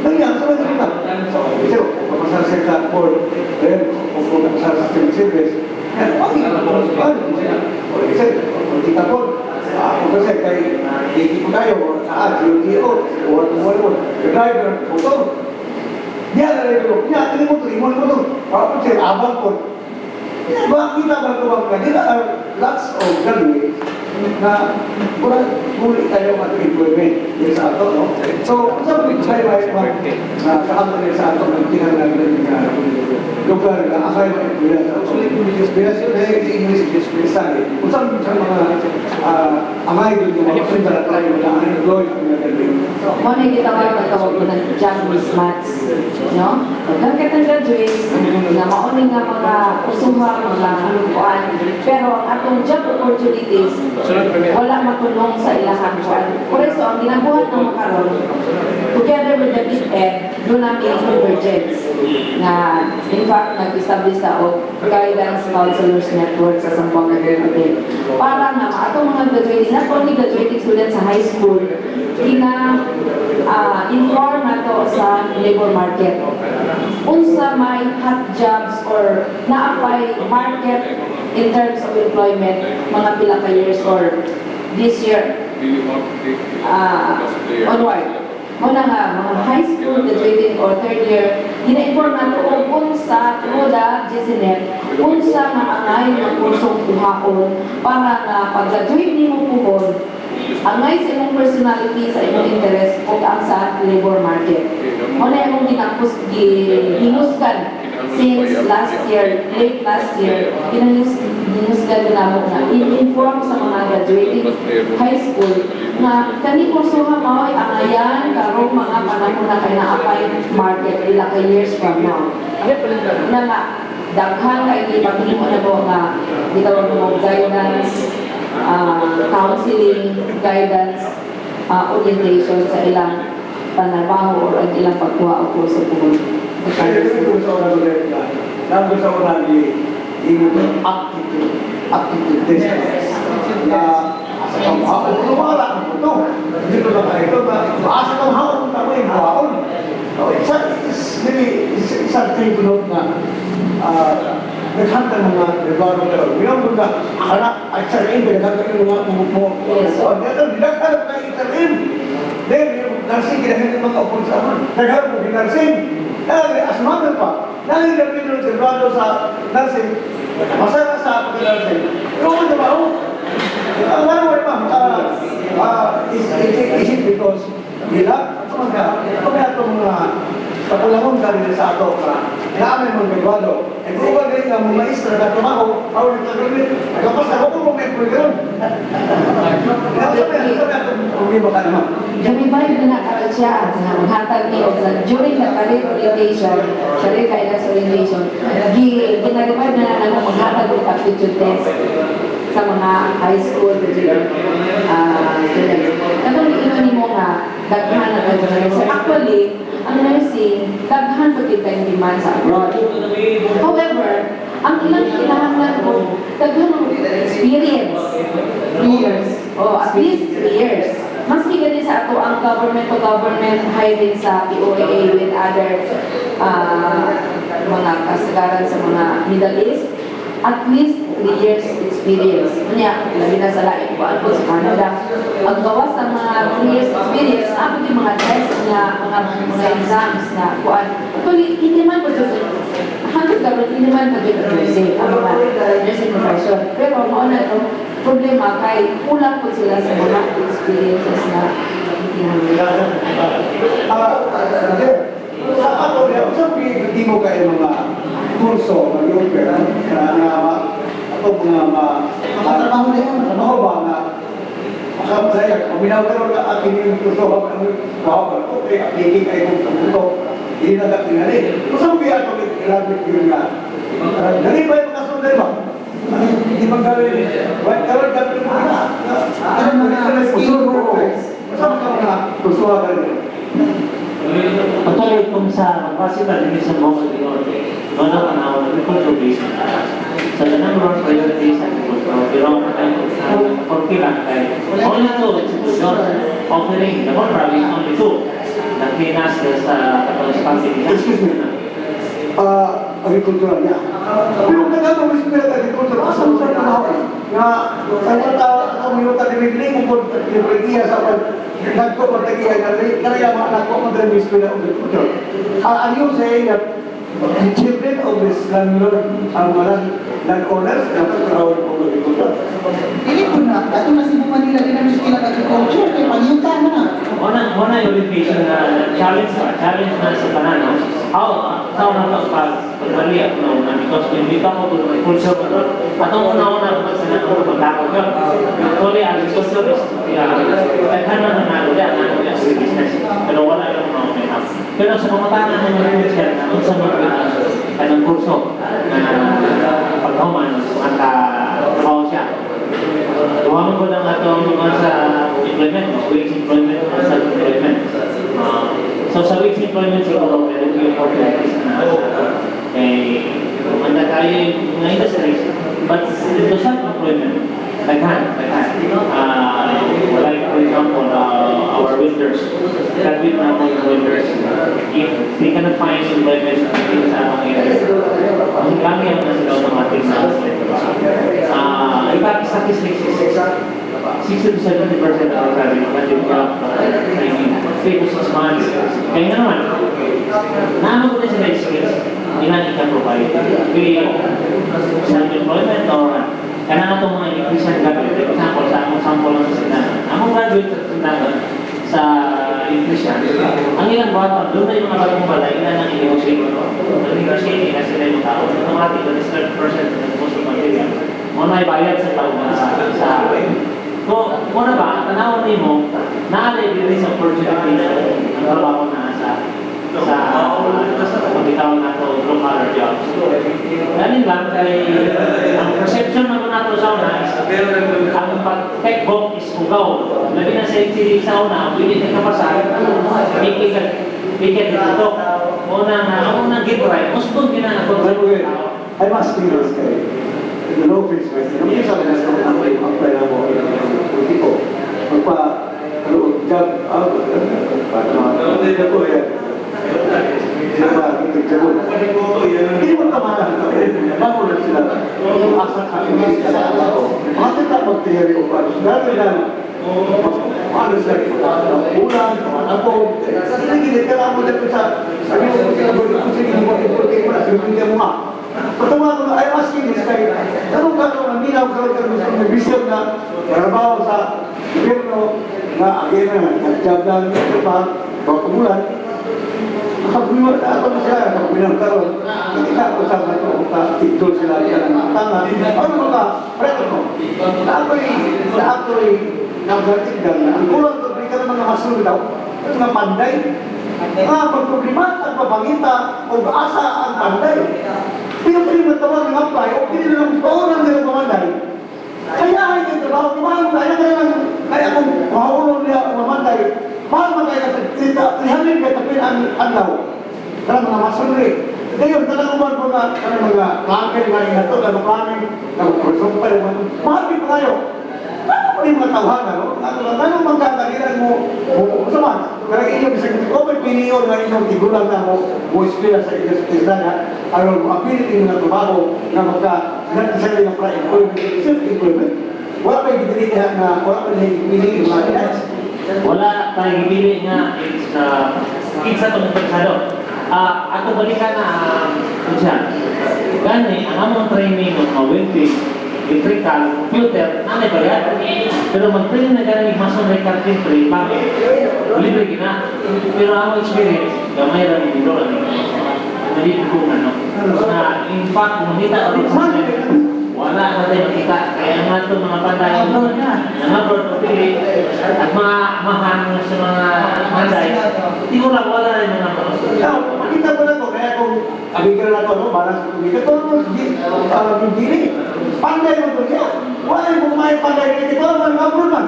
Nangyang, sa mga kita. Sir, papasal sir sa board, then, kung papasal sa service, yan, wag yung o isa, kung kita po, kung kasi kay Diki po tayo, GOTO, o driver, motor. Yan na rin ko, yan, ini motor, imon motor. Para po siya, abang po. Yan, bakit kita ba ito bang kanila are lots of graduates na muli tayo mag-employment din sa ato, no? So, sa mga kahamon din sa ato, ng kinahanglan ng lugar na akay mag-employment. Actually, inspiration na yung English inspiration. Kung saan mga amay din yung mga sundara tayo na unemployed ang nagagaling. Mo na gitawag ko ng job mismatch, no? Pagkat ng graduates, nga mauni nga mga usuha, mga kuan, pero ang atong job opportunities, wala matulong sa ilahang kuan. Por eso, ang ginabuhat ng makaroon, together with the DepEd, doon namin convergence na, in fact, nag-establish sa guidance counselors network sa Zamboanga Cavite. Para nga, atong mga graduating, not only graduating students sa high school, inform na to sa labor market. Unsa may hot jobs or na-apply market in terms of employment, mga pila ka years or this year onward. Muna nga, mga high school graduating or third year, gina-inform na to kung unsa TRODA, GCNET, unsa nga angay ng kursong kuhaon para nga pag-graduate ni mo puhon, angay sa imong personality, sa imong interest, o ang sa labor market. Muna yung hinusgan since last year, late last year, hinusgan na mo na in-inform sa mga graduating high school na kani kursuha mo ay angayan karong mga panahon na kay na-apply market ila ka years from now. Na nga, daghan kay ipaghinimo na mo nga gitawag mo guidance, counseling, guidance, orientation sa ilang panarbaho o ang ilang pagkuha o kurso po. Kaya yung gusto ko na ulit na, ang gusto ko na yung aptitude test na asa kang haon, wala kang puto. Dito lang tayo ito, asa kang haon, tama yung haon. Isang tribunal na naghanta ng mga nagawang pero minamod na anak at sarin, naghanta yung mga mo. So, naghanap ng italim. Then, yung nursing, kinahin ng mga upon sa aman. Naghanap mo yung nursing. Asmanan pa. Dahil na pinag-graduado sa nursing, masaya sa pag-nursing. Pero kung nabaho, ang ano is it because nila, pag itong kapulangon ka rin sa ato na amin mong graduado. E kung ba galing ang mga maestra na tumaho, ako nagkagalit, nagkapas ako kung may program. Sabi atong problema ka naman. Gamibay na nakaral siya na maghatag niyo during the career orientation, career guidance orientation, ginagabay na nalang maghatag ng aptitude test sa mga high school students. Katong inunin mo nga, daghan na tayo. So actually, ang nursing, daghan pa kita yung demand sa abroad. However, ang ilang kinahanglan ko, daghan ng experience. 3 years. Oh, at least 3 years. Mas higit din sa ato ang government-to-government hiring sa POAA with other mga kasagaran sa mga Middle East. At least 3 years experience. Kanya, labi na sa laing ko ako sa Canada. Ang gawas ng mga 3 years experience, ako yung mga tests na mga exams na kuan. Actually, hindi man po dito. Hanggang dapat hindi man po dito nursing, ang mga nursing profession. Pero mauna itong problema kay kulang po sila sa mga experiences na Sa ato, hindi mo kayo mga kurso, mag-offer, ato Matrabaho na yun. trabaho ba na makapasaya, paminaw ka rin na akin yung kurso, okay, aking kayo ng kurso, hindi na dapat tingali. Kung saan mo kaya ito, ilagit yun nga, dali ba yung mga sunday ba? Hindi bang gawin, karoon dapat yung mga, ano mga skill workers, saan ka mga kurso ka rin? Patuloy kung sa base pa din sa mga liyon, wala ka na ako nag-contribute sa number of priorities sa agriculture, pero ang lang kay only two institutions offering the whole province, only two na pinas sa kapag-responsibility. Excuse me. Agrikultura niya. Pero nagano mo sa agrikultura, asan sa trabaho? Nga, sa minuta ni Bibling, kung yung pregiya sa nagko mo tagiya na kaya nagko mo din sa agricultura. Are you saying that the children of this landlord are walang non-owners, nagtatrabaho ng mga agricultor. Dili po na, ato na si Manila din ang skill of agriculture, kaya pangyuta mo na. Muna yung orientation na challenge na sa tanan, no? How na ito pagbali at no, because when we come to the culture, atong una-una sa natong pagdako yun. Actually, agriculture is, kahit na nanalo yan sa business, pero wala yung mga may house. Pero sa pamatangan ng mga teacher, na sa mga kanang kurso na pagkahuman, trabaho siya. Gawa ko lang atong mga sa employment, wage employment, self-employment. So sa wage employment siguro, meron yung opportunities na manda tayo yung mga industries, but sa self-employment, daghan. Like for example, our welders, graduate na mga welders, if they cannot find employment sa mga areas, ang kami ang nasa daw ng ating in fact, statistics is 60 to 70% of our graduates graduate job in 3 to 6 months. Kaya nga naman, naman ko din sila yung skills, ilan ika-provide. Self-employment or kaya nga itong mga increasing graduate, for example, sa akong sample lang sa sindahan. Among graduate sa sindahan, sa increasing, ang ilang buwan, doon na yung mga bagong pala, ilan ang i-negotiate. Negotiate na sila yung tao. Automatic, that is 30% of the cost of material. Muna ibayad sa tao na sa so, muna ba, tanawin niyo mo, naalay din sa opportunity na ang trabaho na sa pagkitawag na ito, blue-collar jobs. Ganin lang, kay ang perception naman nato sa una is, ang pag-tech book is ugaw. Labi na sa HCD sa una, pwede na kapasal, picket ito. Ang unang give right, mas doon ginagawa By the way, I must be honest kayo. The law fees question, yung isa na sa mga apply na mo politiko. Job out, hindi na po yan. Hindi mo tamahan. Bago na sila. Asa ka, hindi sila ako. Bakit na mag-theory of us? Lalo yan, ano sila, ulan, ako. Sige, kailangan mo dito sa sabi mo kung sila mo nga. Pertama ko na, I ask you this guy, anong gano'n ang minaw sa vision na trabaho sa gobyerno na agena na nag-job lang ito pa, pagkamulan, nakabuliwan na ako na siya, nakabuliwan karoon, nakita ko sa mga ito, ka-titol sila yan ang tanga, ano mga, preto ko, na ako'y nagdatigdan na, ang kulang ko, may ka ng mga masul daw, at mga panday, pagproblema at papangita o asa ang panday. Pinapiliman tawag ng apply o pinilang taon ng mamanday. Kaya ay yung trabaho, kaya kung mahulong niya ang mamanday, mahal man kayo na 300 katapin ang anlaw. Karang mga masunri. Ngayon, talagang ko na mga plangin, mga inato, plangin, nag-presong pa naman. Mahal din pa kayo. Paano mo yung mga tawhanan, no? Ano bang kakagilan mo usaman? Kaya inyong isang may piniyon na inyong tigulang na mo ispira sa inyong ano, ability na trabaho na nagkasali ng pra-employment, self-employment. Wala pa yung dipili na, wala pa yung dipili yung mga inats. wala tayong dipili nga, it's sa pagpagsado. Ako balikan na, siya, gani, ang among training ng mga welding, electrical, computer, nanay ba yan? Pero mag-training na gano'y masonry carpentry, bakit? Libre gina. Pero ang experience, gamay lang yung dito lang. Nalilipungan, no? Na, in fact, makita ko sa wala natin makita. Kaya nga ito mga panday, mga pili at mga mahang sa mga panday, hindi ko lang wala rin mga Makita mo na to, kaya kung abigyan na to, parang sa tubig, ito yung dili. Panday mo to siya. Wala yung kumain panday, ito ang mga man.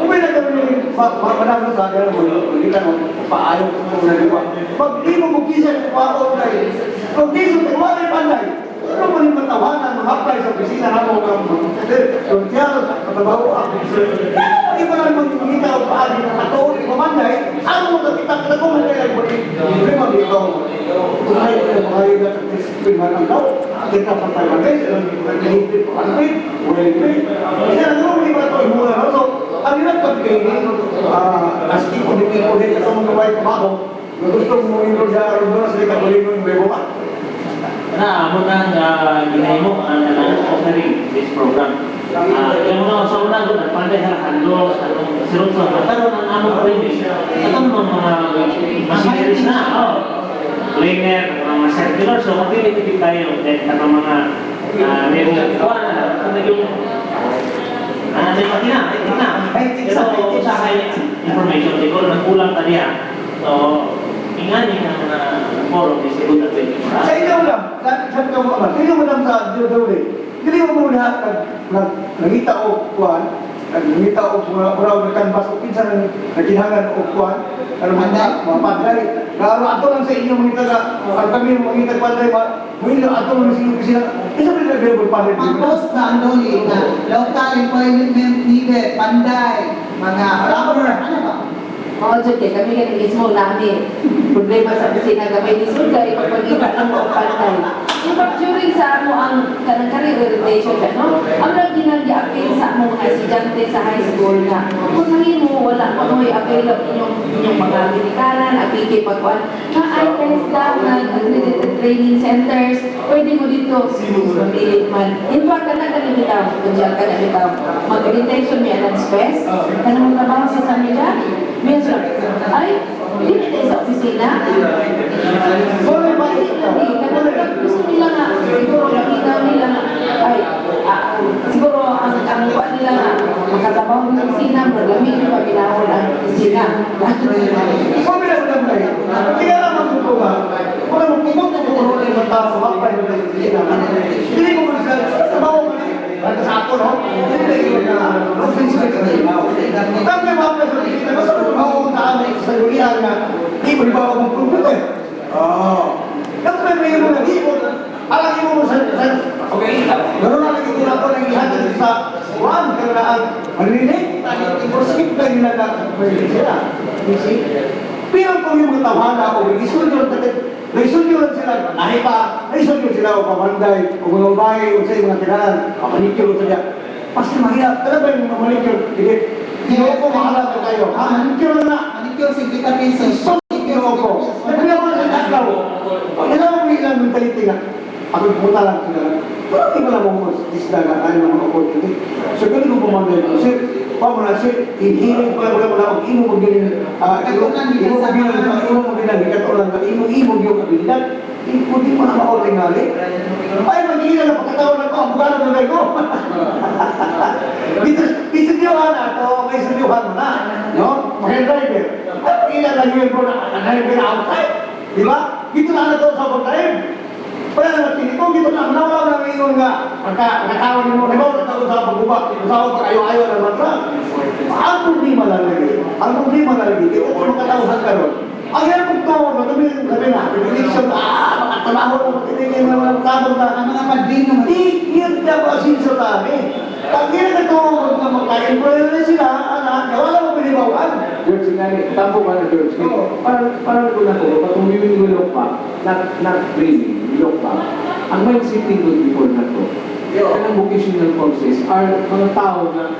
Kung may nagkawin yung panahon sa akin, hindi ka paayong kung naliwa. Pag di mo mukisa yung paon na yun, kung di mo wala yung panday, ano mo yung matawanan, mag-apply sa opisina na mo kang kung siya, katabaho ako. Hindi mo lang magkikita o paali ng katoon, ipamanday, ano mo nakita ka na kung hindi ay hindi mo dito. Kung may mga yung natagdisiplinan ang tao, kita pa tayo manday, nag-ihipit po ang pin, well-paid. Kasi ano mo, hindi ba ito yung muna na? So, ang ilang pag-paying, as tipo ni people, hindi ka mga gawai pa ako, na gusto mo yung roja, roja, sa ikatulino yung bebo ka. na amo nang ginahimo ang offering this program. Yung mga sa una doon, nagpanday halahandlos, sirot-sirot, nagkaroon ang among premise. Ito mga machineries na, cleaner, mga circular, so mapili-tipid tayo. Then, mga mayroong yung may makina. Pero sa akin, information, siguro nagkulang pa niya. So, ingani ang mga forum, is good at it. Sa inyo lang, sa inyo mo lang sa Diyodole, hindi mo mo lahat nangita o kuwan, nangita o muraw na kanbas o pinsan nagkinhangan o kuwan, ano mga panday. Karo ato lang sa inyo mga taga, ang kami mga ngita panday, mga ato lang sa inyo kasi na, isa rin available panday. Mag-post na ang doli na local employment needed, panday, mga rubber, ano ba? Oo, Jud, kami nga mismo namin. Problema sa kusina, gamay ni Sud, kaya ipagpagita ng mga pantay. In fact, during sa mo ang kanang career orientation, no? Ang lang ginag-i-appeal sa mga estudyante sa high school na kung nangin mo, wala pa mo i-appeal ang inyong mga ginikanan, apiki pagkuhan, na ITES daw ng accredited training centers, pwede mo dito, mamili man. In fact, kanang bitaw, kunyal kanang bitaw, mag-orientation may anong space, kanang trabaho sa samida, minsan, ay, hindi tayo sa opisina. Sorry, bakit ito? Gusto nila nga, siguro nakita nila nga, ay, siguro ang kuha nila nga, makatabaw ng opisina, magamit yung pabinahon ang opisina. Sabi lang lang tayo, kaya naman ito ba, wala mong kumot na kung ano yung tao, makapay mo na yung opisina. Hindi mo sa trabaho mo na sa ako, no? Hindi yung office ka na ilaw. Tapos mga pa sa opisina, basta trabaho sa amin sa lulihan na hindi mo iba akong kumputer. Tapos may mo na, hindi mo, alam mo sa okay, gano'n na naging ko ng ihatid sa Juan, kaya na ang marinig, i-proskip ka nila na marinig sila. Pero kung yung mga tawana o may isulyo sila, nahi pa, may isulyo sila o pamanday, o mga babae, o sa mga kailangan, manikyo sila. Pasti mahirap, talaga yung mga manikyo, hindi ko mahalap na kayo. Manikyo na na. Manicure, 50 pesos. So, manikyo ako. Kaya mo na nagkaklaw. Ilan mo ilang mentality nga. Ako pumunta lang sila. Pero hindi ko lang mo isdaga, ano mga opportunity. So, ganun ko pumanday ko. Sir, paano na, sir, hihiling ko lang wala, imo mo ganyan, imo mo ganyan, ikatulang, imo yung abilidad, hindi mo na makatingali. Ay, magiging na pagkataon na ko, ang bugano na ko. Isudyohan na, may isudyohan mo na, no? Mga driver. Ilan lang yun po na, driver outside. Di ba? Dito na ito sa overtime. Wala naman tinitong dito na, nawala na ngayon nga, pagkatawan mo, nabaw na tayo sa pagbubak, sa pa kayo-ayo naman sa. Ang problema lang lagi, ito kung makatawasan ka ron. Ang yan kung to, sabi na, election, makatrabaho mo, magtitingin na walang kabang na, Ang mga padrino, di, yan na ba sinso tabi? Pag yan na ito, na magka-employer na sila, anak, wala mo pinibawan. George, sinari, tampo ka na George. Parang ko na ko, patong yung pa, not training, nilok pa. Ang mindset ko before na to, ang vocational courses are mga tao na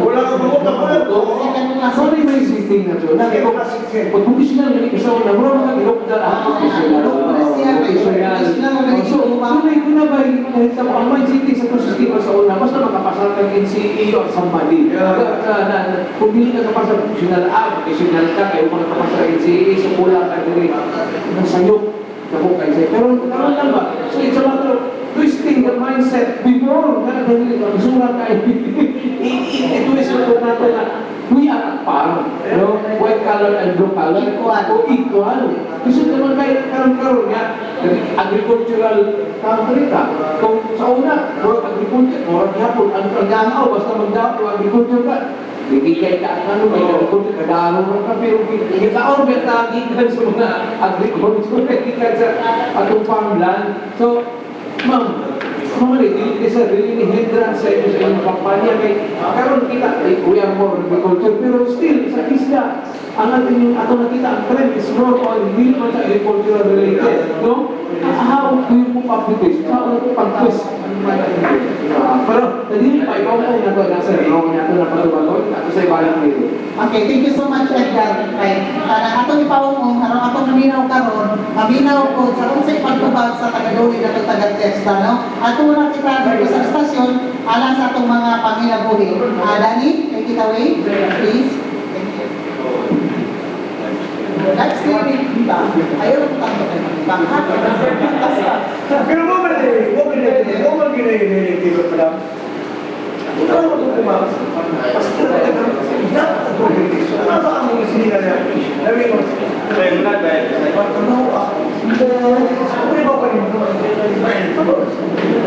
Wala ka mag-utang ko. So may mindset na to, pag vocational na isa na, bro, mag-ilok na ang vocational. So may kunabay, ang mindset sa to sistema sa una, basta makapasal ka NCE or somebody. Kung hindi ka kapasal vocational, vocational ka, kayo makapasal NCE, so kulang ka din, nasayok. Pero karoon lang ba? So it's a matter of twisting the mindset before na surat ka i-twist ito natin na we are at par, white color and blue color, equal. Kasi naman kahit karoon nga, agricultural country ka. Kung sa una, agriculture, hapon, ang gamaw, basta magdapo, agriculture ka. Bigay ka ano may agriculture, kadaro ka, pero ikaw may tagitan sa mga agriculture, ikan sa atong farmland. So, ma'am, hindi sa really hindrance sa inyong kampanya kay karon kita, we are more agriculture, pero still, sa isla, ang ato nakita, ang trend is more on hindi man sa agricultural related, no? How do you move up with this? How do you pag-twist Pero, hindi pa ikaw po na to, nasa ikaw na ito na patubaton, at sa ibalang nito. Okay, thank you so much, Edgar. Okay, atong ipawong harang atong naminaw karon, maminaw ko sa kung sa ipagtubag sa taga-Doli na itong taga-Testa, no? Ato na kita dito sa stasyon, alang sa atong mga panginabuhi. Dani, take it away, please. Thank you. Next hearing, ayaw na tanto kayo. Bangkat. Pero mo man ginay-ginay ko pala. Ito ang matutumak. Pasto na ito. Dapat ang politics. Ano ba ang mga sinila niya? Labi mo. Ano ako? Ano ba pa rin?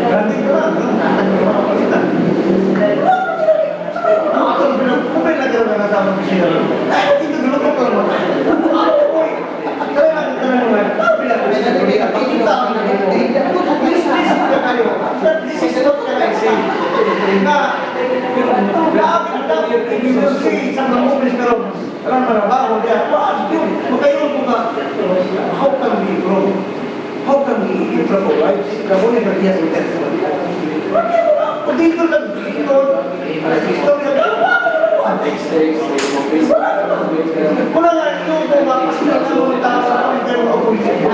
Ganti ka lang. Kung may nagkaroon na nasama ko siya. Ay, dito dulu ko pa naman. Kaya natin naman. How can we improvise? Kamu ni kerja sebentar. Dito lang dito. Wala nga yung mas nagsulong tayo sa pagkakaroon ng oposisyon.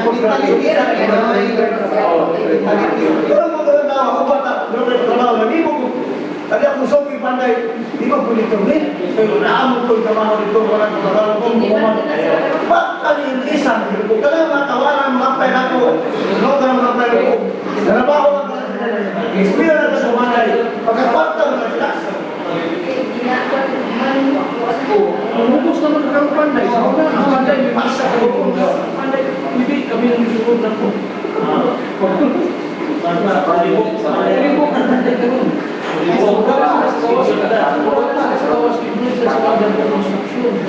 Pero mo ganun na ako bata, trabaho na, di mo tadi ako sopi pandai, di mo puli tulit. Pero naamon ko yung trabaho nito, walang trabaho ko, bakal yung isang, kaya matawaran, mapay na ko, no ka na mapay na ko, trabaho na ko, ispira na sa manay, pagkapagtaw na sila. Umubos naman ang panday. Ang panday, may masa ka rin. Panday, hindi kami ang susunod na po. Palibok ang panday ka rin. Kawas kibuli sa sabagan ng konstruksyon.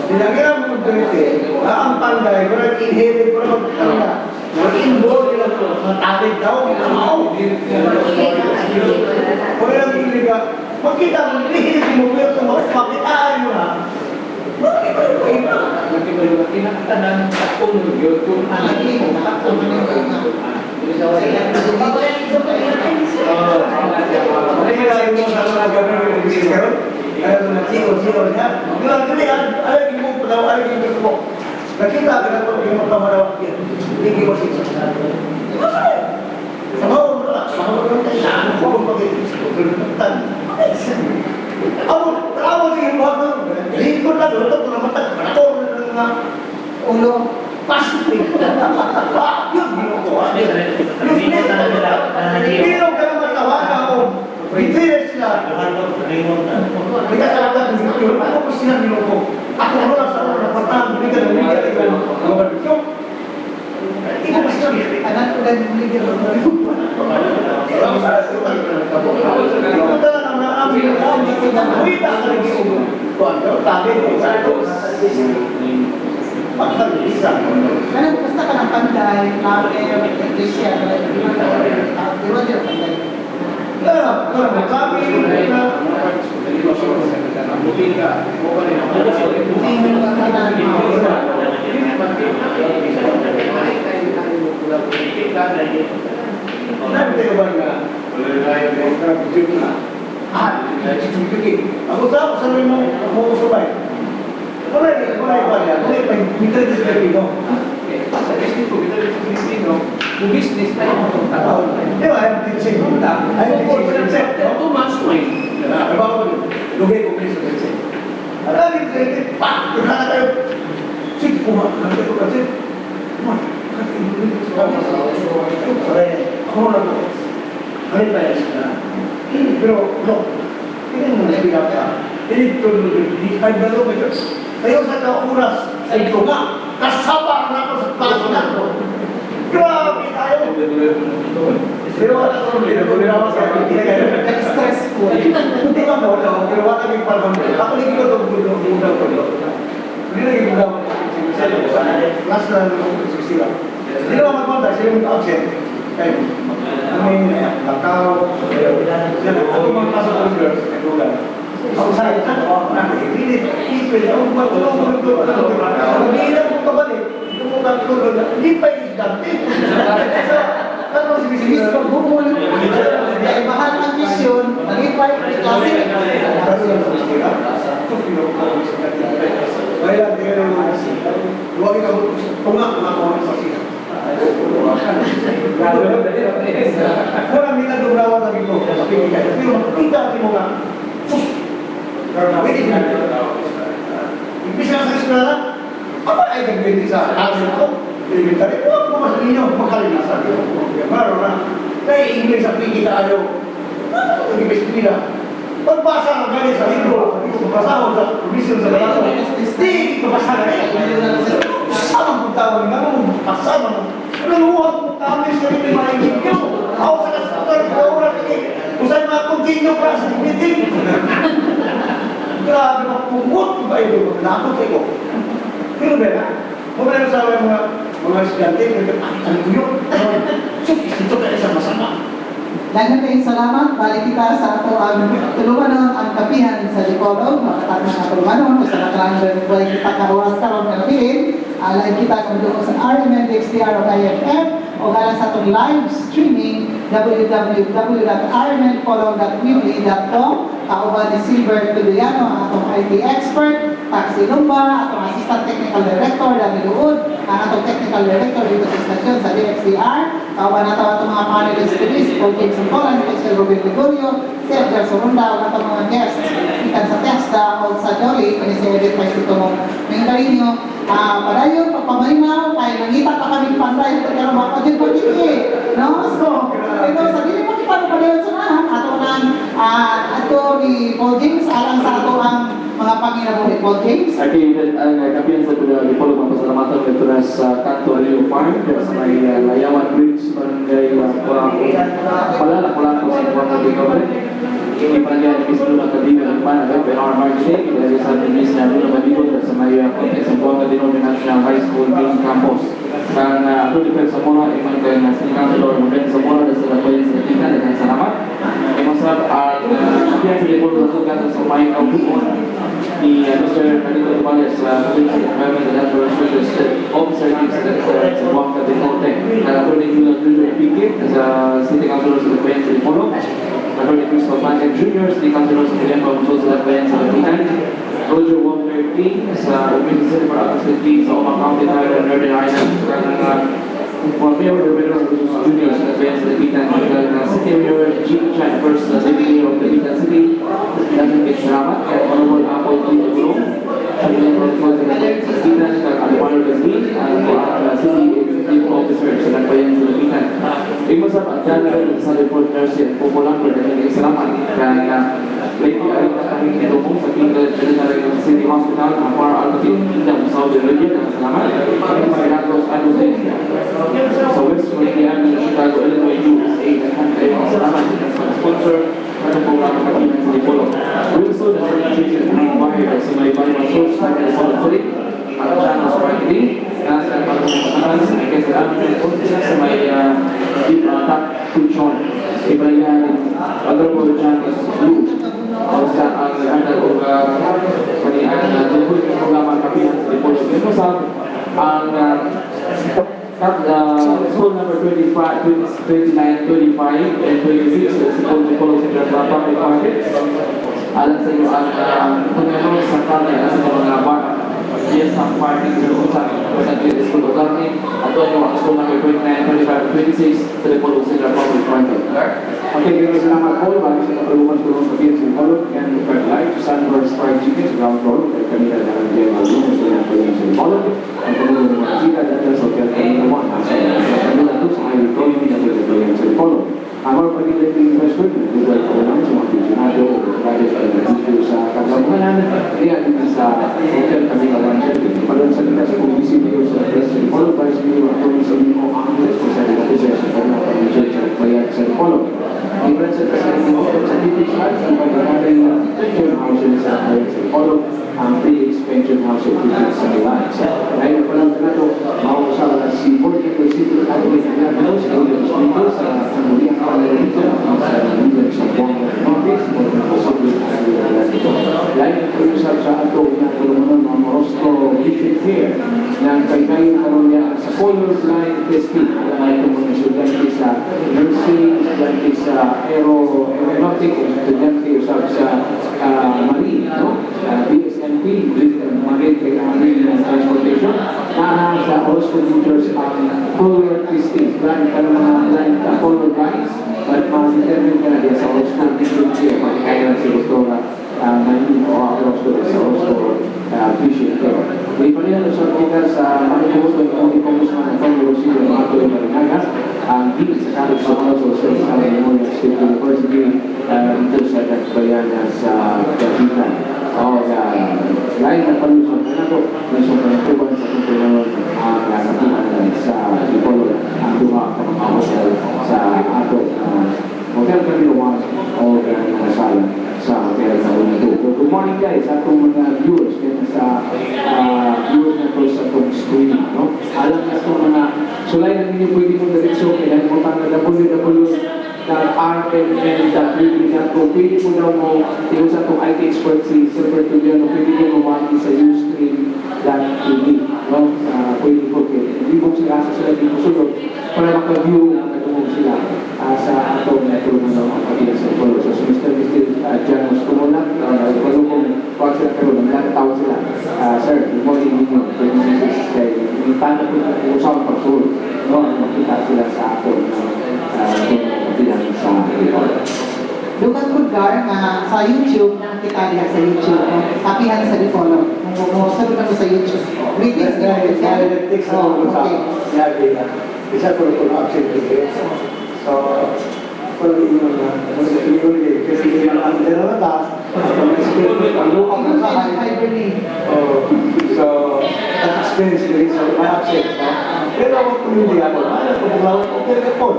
Dinagyan mo ng ganito, ang panday, parang inherit, parang magkakala. Mag-involve nila ito, matapit daw, ginamaw. Kung ilang iliga, makita mo, nilihilig mo, pero kung makitaan mo na, bakit ba yung iba? Kinakatanan sa unod yun, kung anak mo, Marami mo sa mga gawin ng bisero, kaya ito na siyo niya. Alam mo po daw, alam mo po. Nakita ka na po yung magkamarawak yan. Hindi mo siya. Sama mo na, sama mo na tayo. Saan po kung pag-iitan? Ako siya yung mga lingkod lang, ito po naman tayo. Nga, ulo, pasti. Yun, ginukuha. Hindi lang ka naman tawagan ako. Bitilis sila. Hindi ka talaga yun. Ako po sila ginukuha. Ako mo lang sa mga napatang. Hindi ka naman hindi ka yung hindi ko mas yun. Anak ko lang hindi ka naman yung talaga ang naamil ng tao. Wita ka rin yung tabi ko sa ito. Pagkakisa. Ano, basta ka ng panday, namin, iglesia, di ba dyan panday? Kami na ako sa mo subay. Wala sa Pilipino, kita rin sa Pilipino, kung business tayo itong tao. Di ba, ayaw teaching. Ayaw teaching. Tumas mo eh. Lugay ko please sa teaching. Alam mo, pak! Kaya tayo. Sige, pumakakita ko kasi. Ako na po. Ano ba yan sila? Pero, no. Tingnan mo na sila ka. Dito, ay balo ba ito? Tayo sa kauras. Ay ito nga. Kasama na ako sa klase na ako. Grabe tayo. Pero wala ko nila sa akin. Stressful. Hindi ba mo wala? Pero wala kami palong. Ako hindi ko ito budaw ko. Hindi na yung budaw. Last na lang ako sila. Hindi naman magmanda. Sila yung absent. Kayo. May lakaw, ako mga pasok ng girls, ay lugar. Ako sa akin, hindi, pwede ako matulong ko. Hindi na po kabalik. Hindi pa i-dante. Ano si Sige, pagbubul. Ay, mahal ang misyon. Nag-ipay. Kasi, Kaya tingnan mo kasi. Huwag ikaw kumakuha sa siya. Walang minadurawan lang ito. Pero makita mo nga. Pwede na. Imbis na sa eskwela, apa ay nagbindi sa amin ko? Elementary, huwag mo mas ninyo, makalinasan. Maro na. Kaya English sa pikita ayaw. Ano mo nag-ibig nila? Pagbasa ng galing sa libro, pagbasa ko sa provision sa balato, hindi mabasa na eh. Saan ang tawag nga mo? Pasama mo. Naluwag mo kami sa rin yung mga inyo. Ako sa kasakal, kawala kayo. Kung saan mga continue pa sa meeting. Grabe magpungot, iba ito. Nakot kayo. Pero ba, kung meron sa mga estudyante, ano yun? Ito kayo sa masama. Daghang kayong salamat. Balik kita sa ato ang tulungan ang kapihan sa Dipolo. Makatag na tulungan kung sa nakaraan balik kita kawas karon nga bilin. Alay kita kung doon sa RMN XDR o IFF o gala sa atong live streaming www.rmnpolo.weebly.com. Kauban ni Silver Tuduyano, ang atong IT expert, Taxi Lumba, atong Assistant Technical Director, Dani Luod, ang atong Technical Director dito sa istasyon sa DXDR. Kauban nato atong mga panelists today, si Paul James Angolan, si Sir Ruben Gregorio, si Edgar Sorunda, ang atong mga guests, ikan sa Testa, o sa Jolly, kani si Edith Paisito mo. May karinyo, padayon, pagpamaynaw, kaya nangita pa kami panday, pero makapagin po dito eh. No? So, ito, sabihin mo kita mo padayon sa nahan, ato nang, ato ni Paul James, alang sa ato ang mga Panginoon ni Paul James. Okay, ang kapiyan sa Dipolo, mapasalamatan ito na sa Canto Leo Farm, sa may Layawan Bridge, barangay Polanco. Polanco sa Polanco. Ini pelajaran di seluruh akademi dan mana PNR Marketing dari satu jenis yang belum berdiri bersama yang konteks sebuah akademi National High School di kampus. Karena aku di semua iman ke nasikan seluruh dan semua ada sebuah yang sedikit dengan selamat. Masalah yang boleh dilakukan semua yang kamu di Mr. Medical College Environment and Natural Resources Officer di sebuah akademi karena aku di juga pikir as City Councilor sa Dipolo. Attorney Crystal Packet Jr. City Councilor sa Pilihan Pagusol sa Labayan sa Lapitan, Roger Walter King sa Umili City para City sa Omang County Thailand, Northern Ireland, kang Mayor Roberto Jr. sa Labayan sa Lapitan, kang City Mayor Jean Chan First sa City of Lapitan City, dagang salamat kay Honorable Apple T. Gulong, sa Pilihan Pagusol sa Lapitan, kang Alvaro Gasly, ang City Executive Officer sa Labayan sa Lapitan. Imo sa pagkakal sa report nursing popular ko dahil salamat kaya lately ay kami kitubong sa General City Hospital ang para alphabet Kingdom Saudi Arabia na salamat sa Pagkakos Anusia sa West Florida Chicago Illinois USA at salamat sa sponsor ng programa Kapinan sa Dipolo. Also, the organization required sa may Bible source na Dipolo City at channels marketing nasa pagpapasakan sa ikasalamat sa may top tuition ibayan Honorable Janice Liu sa ang handal o panian na tungkol sa programa Kapihan sa Dipolo. Ito sa ang school number 25, 29, 25, and 26 sa Dipolo Central Public Market. Alam sa iyo ang pagkakaroon sa kanya sa mga bata. Yes, ang parking sa usap sa school of learning at yung school number 29, 25, 26 sa Dipolo Central Public Market. Okay, pero salamat po. Bagi sa katulungan ko sa Kapihan sa Dipolo, yan yung Live, Sunburst Fried Chicken, sa ground floor, at kanila na ang Diyan Malung, gusto na Kapihan sa Dipolo. Ang kanila ng mga sila, dahil sa Hotel Kanila sa kanila ito sa Highway Economy na Kapihan sa Dipolo. Ang mga pagkilit ng investment, nagdugal ko lang sa mga pensionado, project na sa kagamuhanan, kaya dito sa Hotel Kanila Palon sa litas kung isi mayor sa Pres sa Dipolo, Vice Mayor at kung isi mayor ang Pres kung saan nag-officer sa kanya ang Pres sa Bayan sa Dipolo. Ang Pres sa sa DPHR, ang pagkakaroon ng pension housing sa Bayan sa Dipolo, ang pre-expansion house of Pres sa Bayan. Ngayon pa lang na ito, mauusap na si Board of City Cabinet na Bilos, sangguniang panalito sa Liga sa Buanga Norte, lain ang pag-usap sa ato ng mga Morosco District Fair ng kay-kayo karoon niya sa colorblind testing ang itong mga estudyante sa nursing, estudyante sa aeronautic, estudyante usap sa marine, no? BSNP, Marine Transportation, na sa Orozco Teachers ang color testing, blind ka ng mga blind color blinds, but ma-determine ka na din sa Orozco Teachers Fair, kaya na si Doktora Marine o Orozco sa Orozco Fishing Fair. May panila sa mga sa Manicoso ng Congressman Antonio Rosillo ng Ato de Marinaga, ang Dean sa College of Orozco sa Memorial State University dito sa Dakbayan sa Davitan. Lain na palusot na ito, may sumpanakuban sa kumpulan ang nakatunan sa Dipolo, ang duha ng mga hotel sa ato Hotel Camilo 1 o mga sala sa Hotel Camilo 2. Good morning guys, atong mga viewers sa viewers na ito sa itong streaming. No? Alam na itong mga sulay na ninyo pwede mong diretso, kailan mo pang www.rmn.tv kung pwede mo daw mo tingin sa itong IT expert si Silver Tuliano, pwede mo mawagi sa Ustream.tv. No? Pwede po kayo. Hindi mo sila sila dito sulod para maka-view na katulong sila sa atong natulungan ng mga kapatid sa Polo. So, Mr. Janos Kumulat, kung wag sila karoon, nagtawag sila. Sir, good morning ninyo. Pwede nyo kay yung tanda po na usawang pagsulod. No? Makita sila sa aton bilang sa Polo. Lukas Bulgar nga sa YouTube, nakita niya sa YouTube. Sabihan sa Dipolo. Sabi na ko sa YouTube. Greetings to you. Text na ako sa Yagi na. Isa ko ito na absent today. So, kung inyo na, kasi hindi na ang dala na taas, ang lukang na sa high. So, experience ko rin sa my absent. Pero ako kung hindi ako, ano kung maglawag ko, kaya po.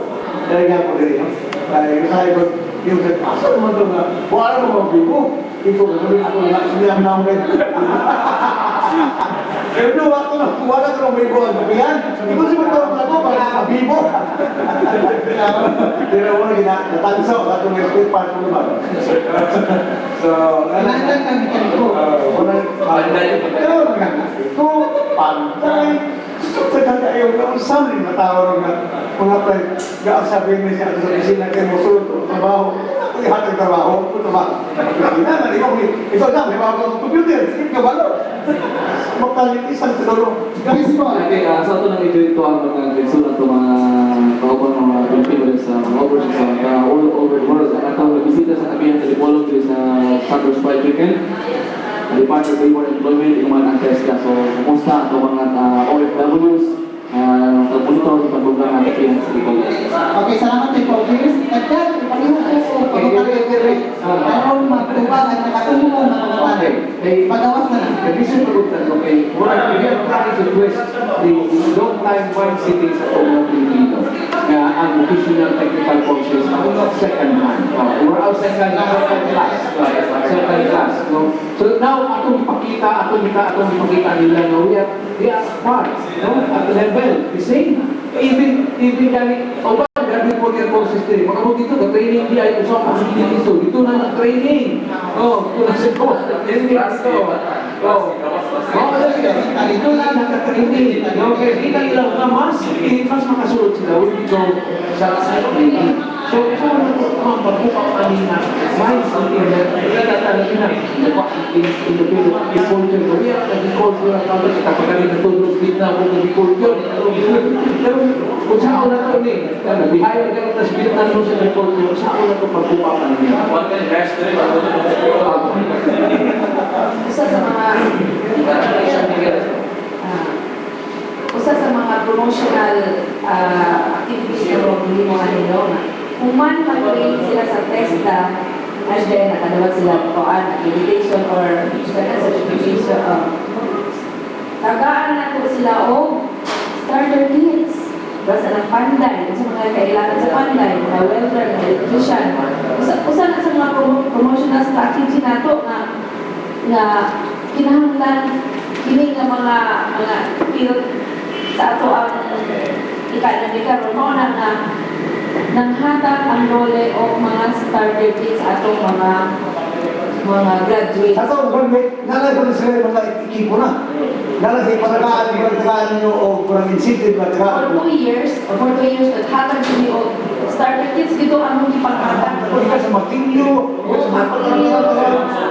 Talaga po rin. Kaya sabi ko, yung asa naman ito nga, wala mo mga bibo. Ito, gagawin ako na, siniyam na ako pero no, wala ko ng bibo ang gabihan. Hindi ko siya magtawag na ako, para nakabibo. Pero wala, natansaw, at yung respect part ko naman. So, Kailangan kami ko. pero ito, pantay. Sa kakayaw na ang samin, matawag nga, mga friend, gaang sabihin mo siya sa opisina kayo mo sulot o trabaho. Ako yung hatag trabaho, ito ba? Ito na, may mga computer, sige ka ba? Magkalit isang tinulong. Guys po. Okay, sa ito nang ito ang mga grensulat ng mga kaupang mga Filipinos sa mga overseas all over the world. At ang nagbisita sa kabihan sa Dipolo sa Santos Fried Chicken, Department of Labor and Employment, yung mga nag-test ka. So, kumusta ang mga OFWs, nag-monitor sa pag-program ng kabihan sa Dipolo. Okay, salamat kay Paul Chris. Nagdag, ipaliwan ko po. Anong magtubang at nakatulong na pagkakali. Pagawas na lang. The reason for that, okay, we are trying to twist the long time one city sa Tonga Pilipino na ang vocational technical courses are not second hand. We're out second class. Second class. No? So now, atong ipakita nila na we are part, no? At the level, the same. Even gani, graduate po yung courses din. Mga dito, training di ay usap ang dito. Dito na nag-training. Dito na sa course. Dito. Dito na nag-training. Okay, kita nila na mas makasulot sila. We go sa training. So, ito na ang pagpupang kanina. Minds on internet. Talaga na. In the field of agriculture. We are agriculture. Kapag kami natulog din na kung agriculture. Pero kung saan na ito ni, bihayan ka ng tasbit na ito sa agriculture, saan na ito pagpupang kanina? Usa sa mga promotional activities na hindi mo kanino nga. Kung man mag-train sila sa TESDA, and then nakadawat sila po accreditation or certification. Tagaan na po sila o starter kits. Basta ng panday, sa mga kailangan sa panday, mga welder, mga electrician. Usa na sa mga promotional strategy nato na kinahanglan kini nga mga field sa ato ang ikanomika ron mo na nanghatag ang role o mga starter kits atong mga graduates. Ato, nalay ko na sila yung mga ekipo na. Nalay patagaan ninyo o kurang incentive na tagaan For 2 years, naghatag kami o starter kits dito among ipaghatag. Ako ka sa Makinyo, sa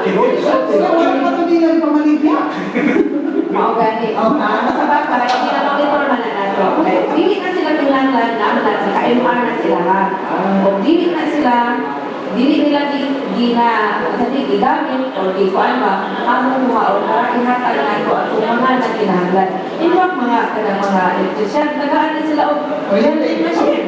Kaya wala pa ito din ang pamalibya. Mao gani. Sa bagay, ina-monitor man na nato. Okay. Dili na sila kinahanglan na ang sa KMR na sila ha. O dili na sila nila gigamit o di ko ano ba among mga o para ihatag nato at mga nagkinahanglan. In fact, mga electrician, tagaan na sila o welding machine.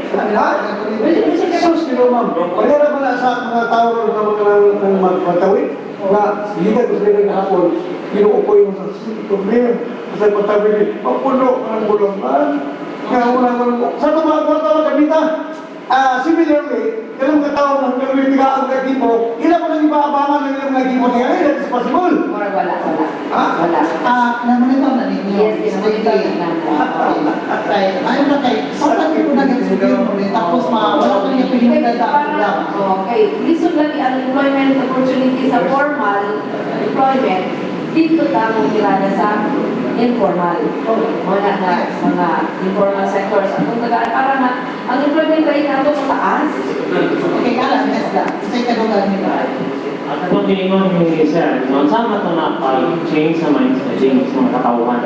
Welding machine. Sus, kilo ma'am. Kaya ba na sa mga tao na magpatawid? Na hindi ko sila ng hapon, kinuupo yung sa problema. Kasi pagtabi, mapuno ang bulungan. Kaya wala mo. Sa ito mga kwarta gamita, similarly, kailang katao ng nagmitigaan ng ekipo, ilan mo nang ibaabangan ng ilang ekipo niya, that is possible. Wala. Ha? Namonitor na ninyo. Yes, namonitor na namin. Ayun na kay, sobrang ko na nag-explain mo rin. Tapos wala ko niya pinagdada ang programa. Okay, lisod lagi ang employment opportunity sa formal employment, dito tamong tirada sa informal. Wala na mga informal sectors. Ang tagaan para na ang employment rate nato mataas. Okay, alam, yes ka. Say ka doon kami ba? At kung gingon ni Sir, sama ito na pag-change sa mindset, change sa mga katauhan,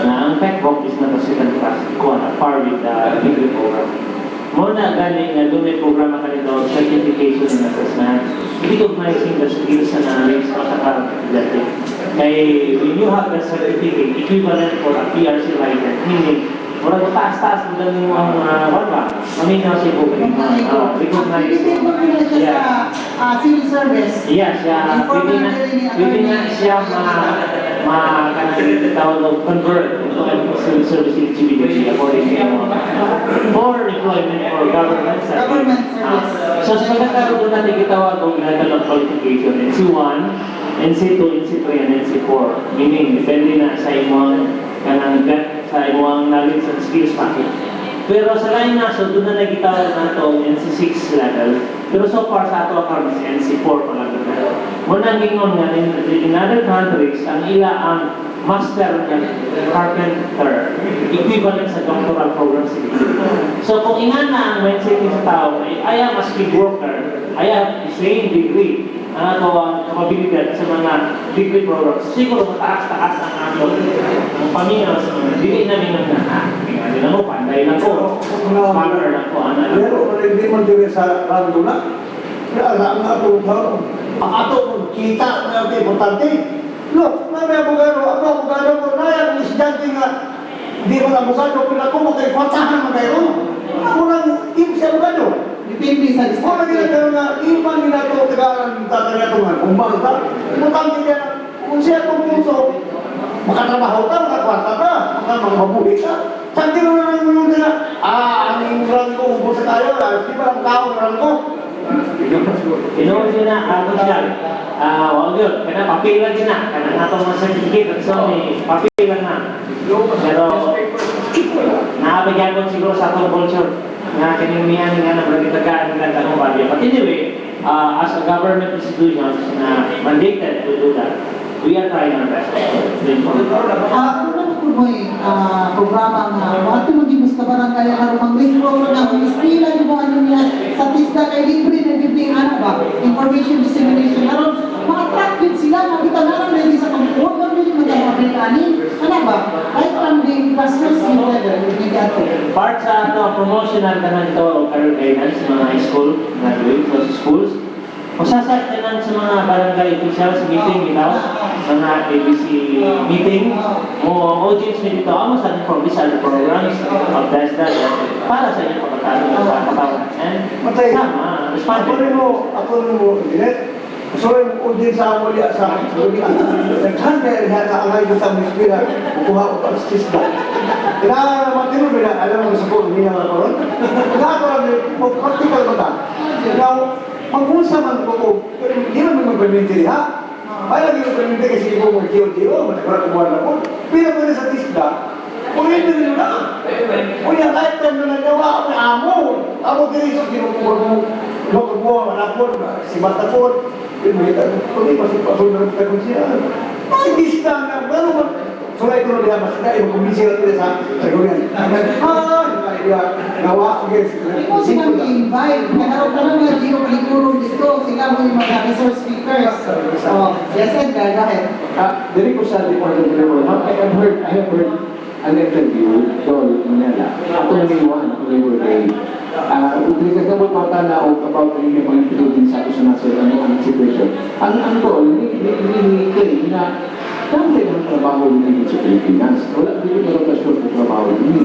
na ang PECVOC is not a second class, par with the degree program. Muna galing na doon may programa ka nito, certification and assessment, recognizing the skills and knowledge of the current. Kaya when you have the certificate, equivalent for a PRC license, meaning, mura ko taas-taas mo lang yung wala. Maminaw siya po. Recognize. Pilitin mo nila siya sa civil service. Yes, siya. Pwede na siya tawag ng convert into civil service eligibility according to for employment or government service. Government service. So sa pagkakaroon doon natin kitawag ng level of qualification, NC1, NC2, NC3, and NC4. Meaning, depende na sa imong kanang sa imong knowledge and skills package. Pero sa line na, so doon na nagitawag na ito NC6 level. Pero so far sa ato account is NC4 pa lang na. Muna gingon nga, in other countries, ang ila ang master carpenter, equivalent sa doctoral program sa So kung ingan na ang mindset sa tao, I am a skilled worker, I have the same degree, ang ato ang kapabilidad sa mga degree programs. Siguro mataas-taas ang ato ang paminaw sa mga dili namin ng hindi na mo, panday lang ko, partner lang ko, Pero hindi mo din sa rando na. Kaya ang ato ang ato kita na importante. Look, may abogado, ako abogado ko, na yung estudyante nga, hindi mo na abogado, pero ako magkaikwatahan mo kayo. Ako lang, yung si abogado. Depende sa Kung na ginagawa nga, ipan nila ito, tagalan tatagatungan, kung bangka, importante kaya, kung siya itong puso, makatrabaho ka, makakwarta ka, mga mabuhi ka. Santi mo na lang yung nila, ang rang ko, ubos sa tayo, di ba ang tao ng rang ko? Inoon din na, ako siya. Wag yun, kaya papel lang din na. Kaya nga itong mga certificate at so, papel lang na. Pero, nakabigyan ko siguro sa itong culture. Nga kanimihan nga na magkitagaan ng ganda value. But anyway, as a government institution na mandated to do that, we are trying our best. Kung mo programa nga, waktu maging gusto barangay ang harumang ritro na ang ispila yung mga ano niya sa TISDA kay libre na bibing ano ba, information dissemination. Naroon, ma-attract sila, makita na lang ready sa pagpuwag ng mga mag-Amerikani. Ano ba? Right from the grassroots level, Part sa promotional ka na ito o career guidance sa mga high school, graduate, sa schools. Masasat ka lang sa mga barangay officials meeting, mga ABC meeting, o audience na dito, amo sa from these other programs of DESDA para sa inyong pagkakaroon. And sama, responded. Ako rin mo, Dinet. So, yung audience sa muli sa muli ang naghandel na angay ko sa mispira, kuha ko pa sa tisda. Kaya matino nila, alam mo sa po, hindi naman ako ron. Kaya ako lang, practical ba ta? Kaya, mag-unsa man ko, pero hindi naman mag-permintiri ha? Ay, lagi mag-permintiri kasi ibo mag-tiyo-tiyo, matagura kumuha na po. Pero ko sa tisda, Purihin nyo na. Kuya, kahit na nagawa, amo diri sa kinukuha mo. Lokal mo, manapon, si Matapon. Pag masuk pasunod ng tagunsya. Ay, gista nga. Pero sulay ko na mas na yung kumisira ko sa gawin. Nawa, okay. Hindi mo silang i-invite. Nagkaroon ka ng mga geopoliturong dito. Sila mo yung mga resource speakers. Oh, yes, Edgar, go ahead. Diri ko sa Department of Labor, I have heard an interview doon Manila. Ato na ngayon, ato na ngayon. Utlika ka mo na about the mga Philippines sa national ang situation. Ang doon, ni na dami ng trabaho dito sa Pilipinas. Wala dito na rotasyon ng trabaho dito.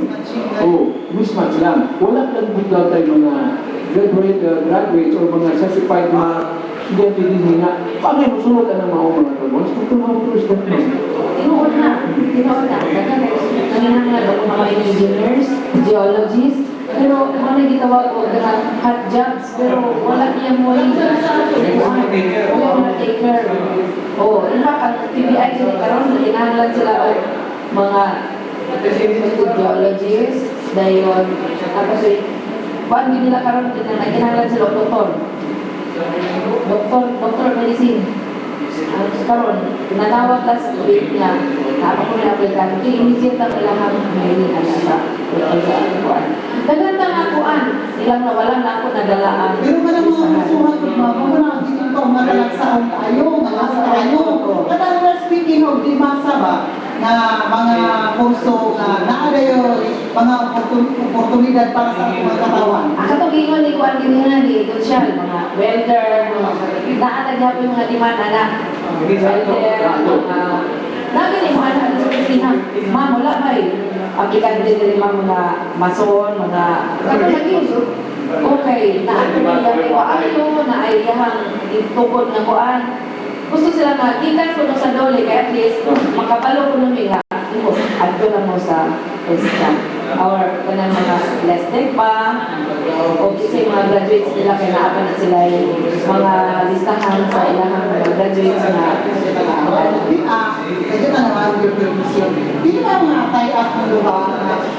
Mismatch lang. Wala lang bigla tayo mga graduates or mga certified na estudyante din nga. Paano yung sunod ka ng mga trabaho? Gusto ko mga first step mo. Tinuod na. Kanina nga daw mga engineers, geologists, pero ano na gitawa ko, hot jobs, pero wala niya mo yung wala mga taker. In fact, ang TBI sila karoon, inahanglan sila o mga geologists, dayon, tapos kuhaan din nila karoon, inahanglan sila o doktor medicine. Ang karon, nanawag last week niya, ako na aplikante, inisip ang ilahang may sa kuhaan. Naganda nga kuhaan, ilang nawalan na ako nagalaan. Pero ka ng mga kasuhan ko, mga na dito ko, mga talagsaan tayo, nalasa tayo. But we're speaking of di masa ba, na mga kurso na naadayo, mga oportunidad para sa mga katawan. Ang katugingon ni Kuan Giningan ni Kunsyal, mga welder, naanagyan po yung mga demand na welder, mga nagin yung mga anak sa pisina. Ma'am, wala ba aplikante din mga mason, mga katulagin. Okay, naanagyan ni Waayo, naayahang itukod na kuan. Gusto sila nga, gikan ko sa dole, kaya at least makabalo ko nung nga, adto lang mo sa ESCA. Or kanang mga less tech pa, o kasi mga graduates nila, kaya naapan na sila yung mga listahan sa ilahang mga graduates na Kaya na naman yung permission. Hindi ba mga tie-up ng luha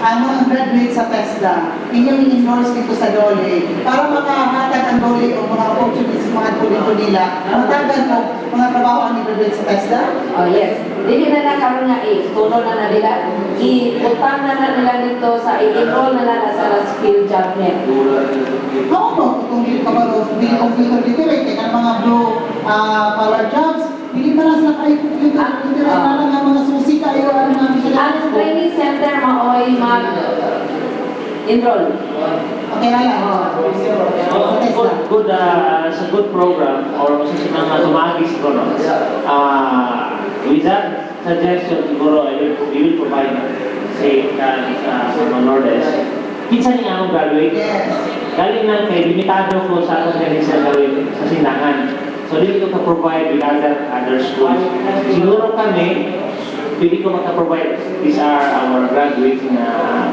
ang mga graduate sa TESDA, inyong i-endorse dito sa DOLE para makahatag ang DOLE o mga opportunities mga dito nila, matagan mo mga trabaho ang graduate sa TESDA? Oh yes. Dili na nakaroon nga tuno na nila. Utang na nila dito sa i-enroll na nila sa skill job net. Oo po, itong kabalo, hindi computer literate, ang mga blue collar jobs, hindi pa na sila kayo computer literate na lang ang mga susi kayo, ang mga Ang training center maoy mag-enroll. Okay na yan. It's a good program or sa mga tumagi siguro. With that suggestion siguro, we will provide say sa mga Lourdes. Kinsa niya ang graduate? Yes. Galing na kay limitado ko sa atong ganisa gawin sa sindangan. So dito ko provide with other schools. Siguro kami, pwede ko maka-provide. These are our graduates na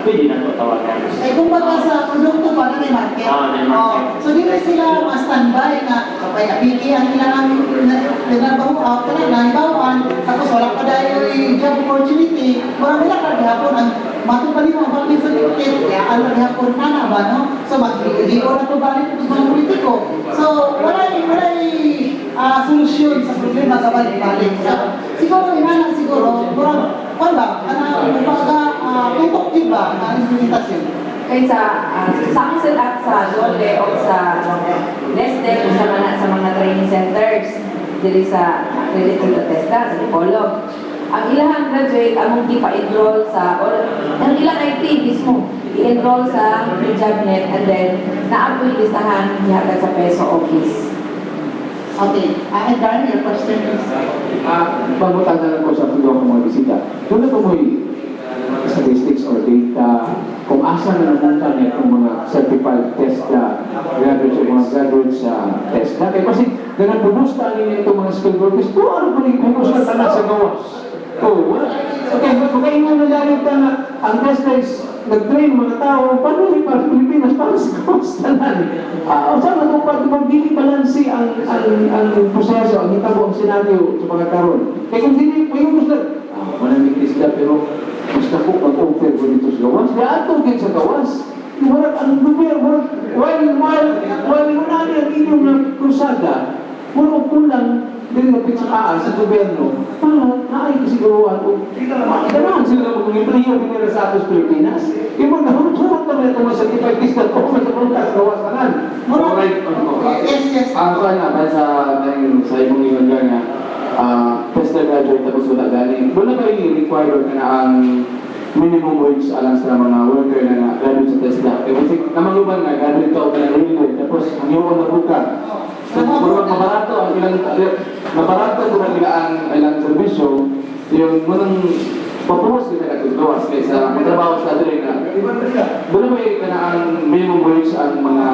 pwede na ito tawagan. Eh kung baga sa produkto pa na may market. May market. So di ba sila ma-standby na kapay apiki ang ilang pinabahuan, naibawan, tapos wala pa dahil job opportunity, marami lang ka gihapon ang matupali mo ang bakit sa ticket, kaya alam gihapon ka na ba, no? So mag-iigo na ito balik sa mga politiko. So wala solusyon sa problema sa balik-balik. So siguro, inalang siguro, wala, tutok din ba ang implementasyon? Kaysa sanction at sa DOLE o sa NESTEC o sa mga training centers dili sa related to TESDA, sa Dipolog. Ang ilang graduate, among di pa-enroll sa, or ang ilang IT mismo, i-enroll sa JobNet and then naapoy listahan niya sa PESO office. Okay, and Darren, your question is? Pagbutan na lang ko sa paggawa ng mga bisita. Doon na po mo statistics or data kung asa na namunta niya itong mga certified TESDA graduates o mga graduates sa TESDA. Kaya kasi nagpubusta niya itong mga skilled workers, ito ano pa rin pubusta na sa gawas. Wala. Okay, kung na nalalit na ang TESDA is nag-train mga tao, paano rin para Pilipinas, para sa gawas tanan. Saan na pag magbili balansi ang proseso, ang hitabo, ang senaryo sa mga karon. Kaya kung hindi, may gusto, manamig TESDA pero gusto ko mag-offer niatugin sa gawas. Wala ang gobyerno, while wala ang inyong krusada, wala kulang din na pitsaan sa gobyerno para naay kasiguruhan kung ganahan sila mag-impliyo nila sa atos Pilipinas. Ibang nahulog naman ito sa certified ko kung sa prutas gawas kanan. Alright, Yes. Ang kaya na, dahil sa ibang ingon nga nga, tester graduate tapos wala galing. Wala ba yung required ka na ang minimum wage alang sa mga worker na graduate sa TESDA? Kaya kasi namanguban nga, graduate ka o ka ng railway, tapos ang iyong na buka. So, mabarato ang ilang, mabarato kung nila ang ilang servisyo, yung munang papuhos kita ka gawas kaysa may trabaho sa adre na doon ba yung ang minimum wage ang mga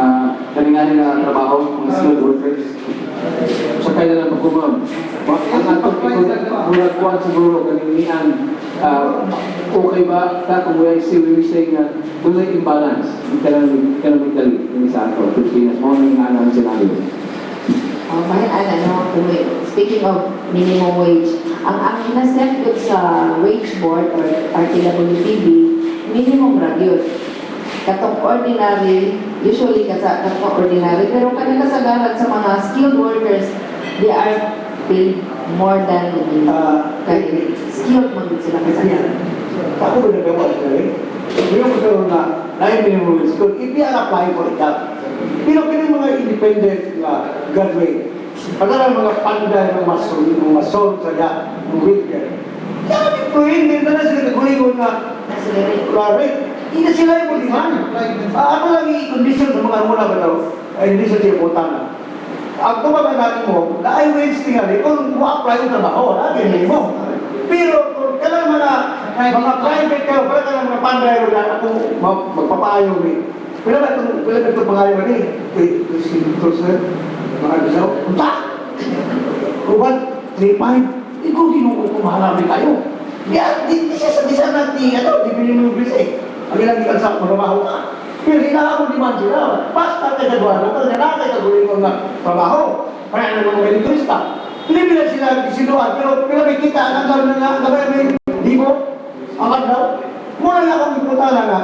kalinganin na trabaho, mga skilled workers? Sa kaya na lang pagkumam. Ang atong ikot siguro kaninian, okay ba ka kung we say nga doon ay imbalance economically yung sa ato, Pilipinas, mo nang nga scenario. Speaking of minimum wage, ang naset ko sa wage board or RTWTB, minimum radyot. Katong ordinary, usually katong ordinary, pero kanang kasagaran sa mga skilled workers, they are paid more than skilled man sila kasagaran. Ako ba nagawa sa rin? Hindi ko karoon na minimum wage code. If you are applying for a job, pero kaya mga independent na graduate, pagkala mga panday ng masol sa job, ng weekend, kaya po hindi na sila nagulingon na hindi sila yung bulihan. Ako lang i-condition sa mga muna ba daw, ay hindi sa siya putana. Ang tumagal natin mo, na ay wage tingali, kung ma-apply yung trabaho, lagi mo. Pero kung kailangan mga private kayo, kailangan mga panday ro na ako magpapayo ni. Pero ba itong pangalan ba ni? Ito sir, mga bisaw, punta! Ruban, 3-5, ikaw ginuko kung mahalami kayo. Di siya sa natin, di minimum wage eh. Ang ilang di kansa, magbabaho ka. Pero hinahabol di man sila. Basta kay kagawado, pero nanakay kaguling ko na trabaho. Kaya naman mga turista. Hindi nila sila sinuan, pero may kita ang gawin na nga, may libo, amat daw. Muna lang akong ipunta na nga,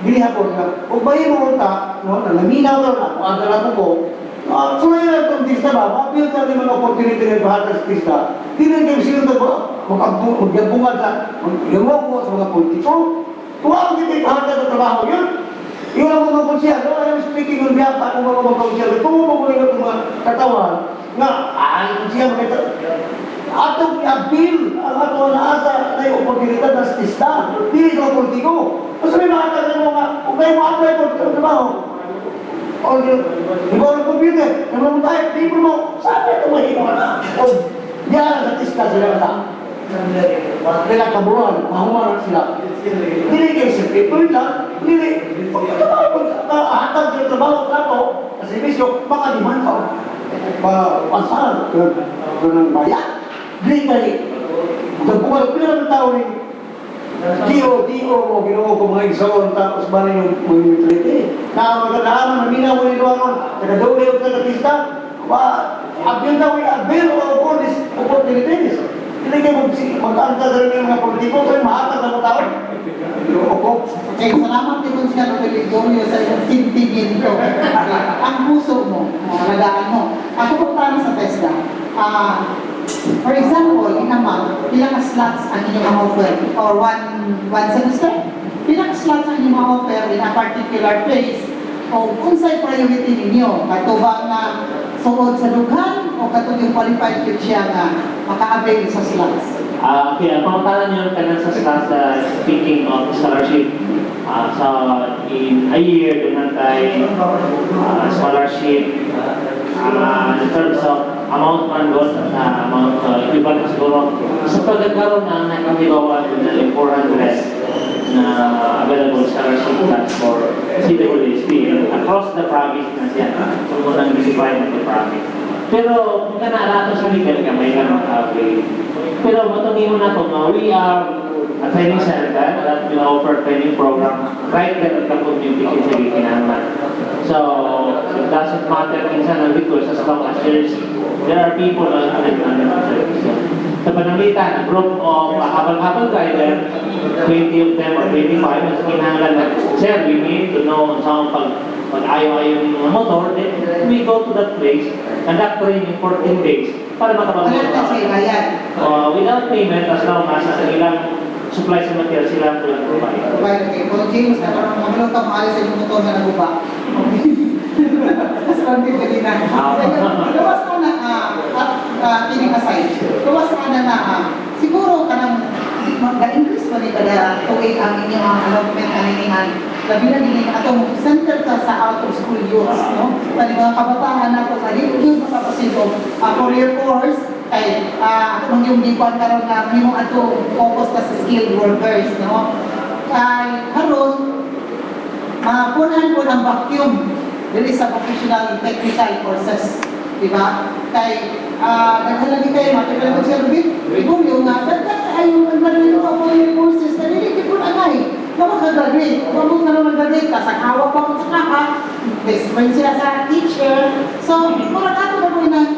ginihapon nga, kung ba yung mga nalaminaw daw na, kung ang dala ko, sunay na itong tista ba, mapil ka rin mga opportunity na bahata sa tista, hindi na kayo sino ito ba, magbungan sa, magyamuan mo sa mga politiko, kung ako hindi kayo bahata sa trabaho yun, yun ang mga konsyal, I am speaking on behalf ng mga konsyal, kung mo mga mga katawan, nga, siya mga atong i-appeal ang ato na asa na yung oportunidad ng tista, hindi sa politiko. Kasi may makakagay mo nga, kung kayo ma-apply po sa trabaho, o di ba ang computer, naman mo tayo, di mo, sabi ito mahimo na. O, diyan sa tista sila na. Kailang kabuhan, mahumarang sila. Hindi kayo siyempre, tuloy lang, hindi. Pagkakahatag sa trabaho nato, sa servisyo, baka di man ka. Pasal, ng bayan. Hindi kayo. Nagbuwal, pero ang tao ni D.O. mo, ginawa ko mga isaon, tapos ba na yung mga utility. Naman, naminaw mo nito ako, nagadauli yung tagatista, abil na we abil of all these opportunities. Hindi kayo mag-anta sa rin yung mga politiko, kayo mahatag ng tao. Okay, salamat din sa Novelitorio sa iyong sintigin ko. Ang puso mo, alagaan mo. Ako po para sa TESDA. For example, in a month, ilang slots ang inyong offer? Or one semester? Ilang slots ang inyong offer in a particular place? O kung sa'y priority ninyo? Kato ba nga suod sa dughan? O kato yung qualified yun siya nga maka-avail sa slots? Okay, ang pangutalan nyo ka sa slots speaking of scholarship. So, in a year, doon tayo scholarship in terms of amount man doon sa amount equivalent siguro. Sa pagkakaroon na nakamigawa doon na 400 na available scholarship slots for CWSP across the province na siya. So, munang decide ng the province. Pero kung ka naarato sa legal ka, may ganang avail. Pero matungin mo na ito, we are a training center that will offer training program right there at the community sa Gikinama. So, it doesn't matter minsan ang because as long as there are people on the service. Sa panamitan, a group of habal-habal driver, 20 of them or 25, mas kinahanglan na, sir, we need to know saan pag-ayaw-ayaw ng mga motor, then we go to that place, conduct training for 10 days para Wala na makapag-motor. sa ibayan. Without payment, as long as sa ilang supplies and materials sila tulang provide. Provide, okay. Kung James na parang mamalo ka maalis sa yung motor na naguba. Mas konti ka din na. Gawas mo na, kidding aside, gawas mo na siguro ka nang mag-increase pa rin kada tuwing ang inyong allotment kaninihan. Labi na din atong center ka sa out-of-school youths, no? Pwede mga kabataan na ito sa youth makapasin ko, career course, kay atong yung gikuan karon na minimum ato focus ka sa skilled workers, no? Kay karon mapunan po ng vacuum dili sa vocational technical courses, di ba? Kay naghalagi kayo matipil mo siya rubit, ibong yung dagdag ay yung career courses na dili po angay. Kamu ka-graduate, kamu na mag-graduate, kasakawa pa ko sa kaka, best friend sila sa teacher. So, murag ato na po nang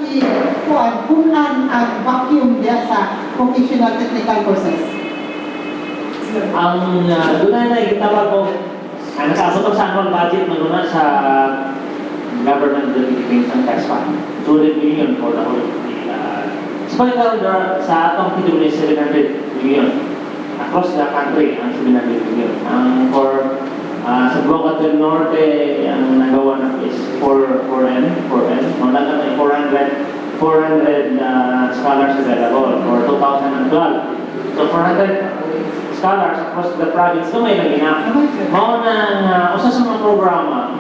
punan ang vacuum diya sa vocational technical courses. Ang dunay na gitawag ko, nakaabot sa annual budget na doon sa government dedication tax fund. 200 million for the whole sa pagkakaroon sa atong PWS 700 million across the country ang 700 million. Ang for sa Broca del Norte ang nagawa na is 4N, wala na tayo 400 scholars available for 2012. So 400 scholars across the province na may lagina. Mao na usa sa mga programa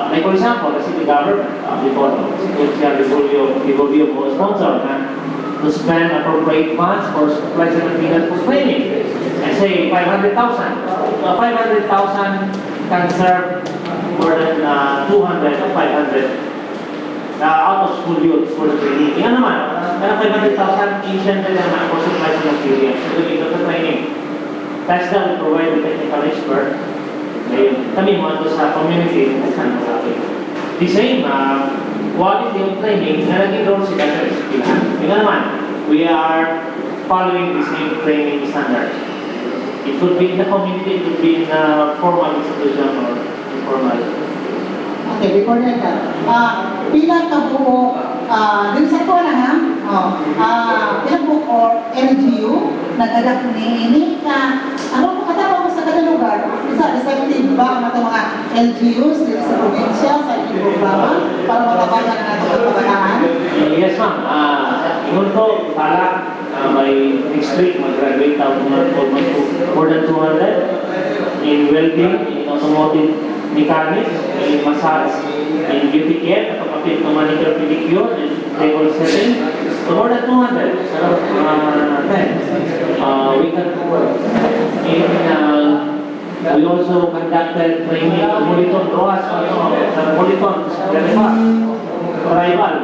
like for example, the city government before Vigolio was sponsored to spend appropriate funds for supplies and materials for training. I say 500,000. 500,000 can serve more than 200 or 500 out of school youth for the training. Yan naman, kaya 500,000 ancient na naman for supplies and materials to give the training. That's that we provide the technical expert. Ayun, kami mo ito sa community the same quality of training na naging role sila sa eskwelahan. Tingnan naman, we are following the same training standards. It could be in the community, it could be in a formal institution or informal. Okay, before that, pila ka buo, din sa ko na pila buo or LGU, nag-adapt ni ini ka, ano po katawag mo sa kada lugar? Isa, effective ba ang mga LGUs dito sa probinsya, sa inyong programa, para matabangan ang ating kabataan? Yes, ma'am. Ingon ko, pala, by next week, mag-graduate out almost more than 200 in welding, in automotive mechanics, in massage, in beauty care, kapatid ng manicure pedicure, in table setting. So more than 200. So, we can we also conducted training of Moliton ROAS, Moliton, rival,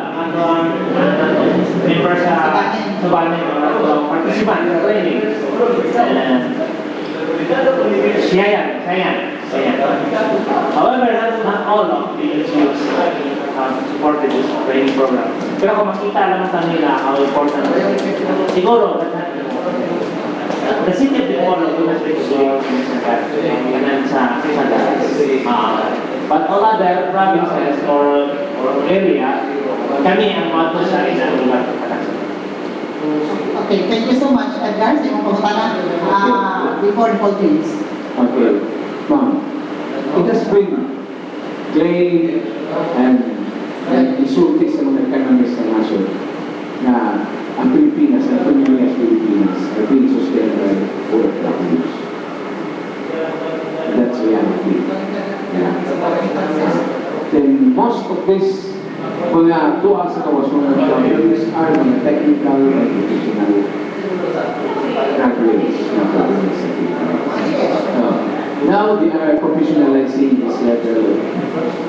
members sa Subanen, participant sa training. Siya yan. However, that's not all of the LGUs supported this training program. Pero kung makita lang sa nila how important it is. Siguro, the city of Bicol has been doing sa but all other provinces or area, kami ang mato sa isang lugar. Okay, thank you so much, Edgar, sa iyong pagkutanan. Before Paul James. Okay, ma'am, it has been claimed and insulted sa mga economists ng nation na ang Pilipinas, ang pamilya sa Pilipinas ay being sustained by OFWs. That's reality. Yeah. Then most of this mga tuwa sa kawas mga OFWs are mga technical and professional graduates na graduates sa Pilipinas. Now they are professionalizing this level of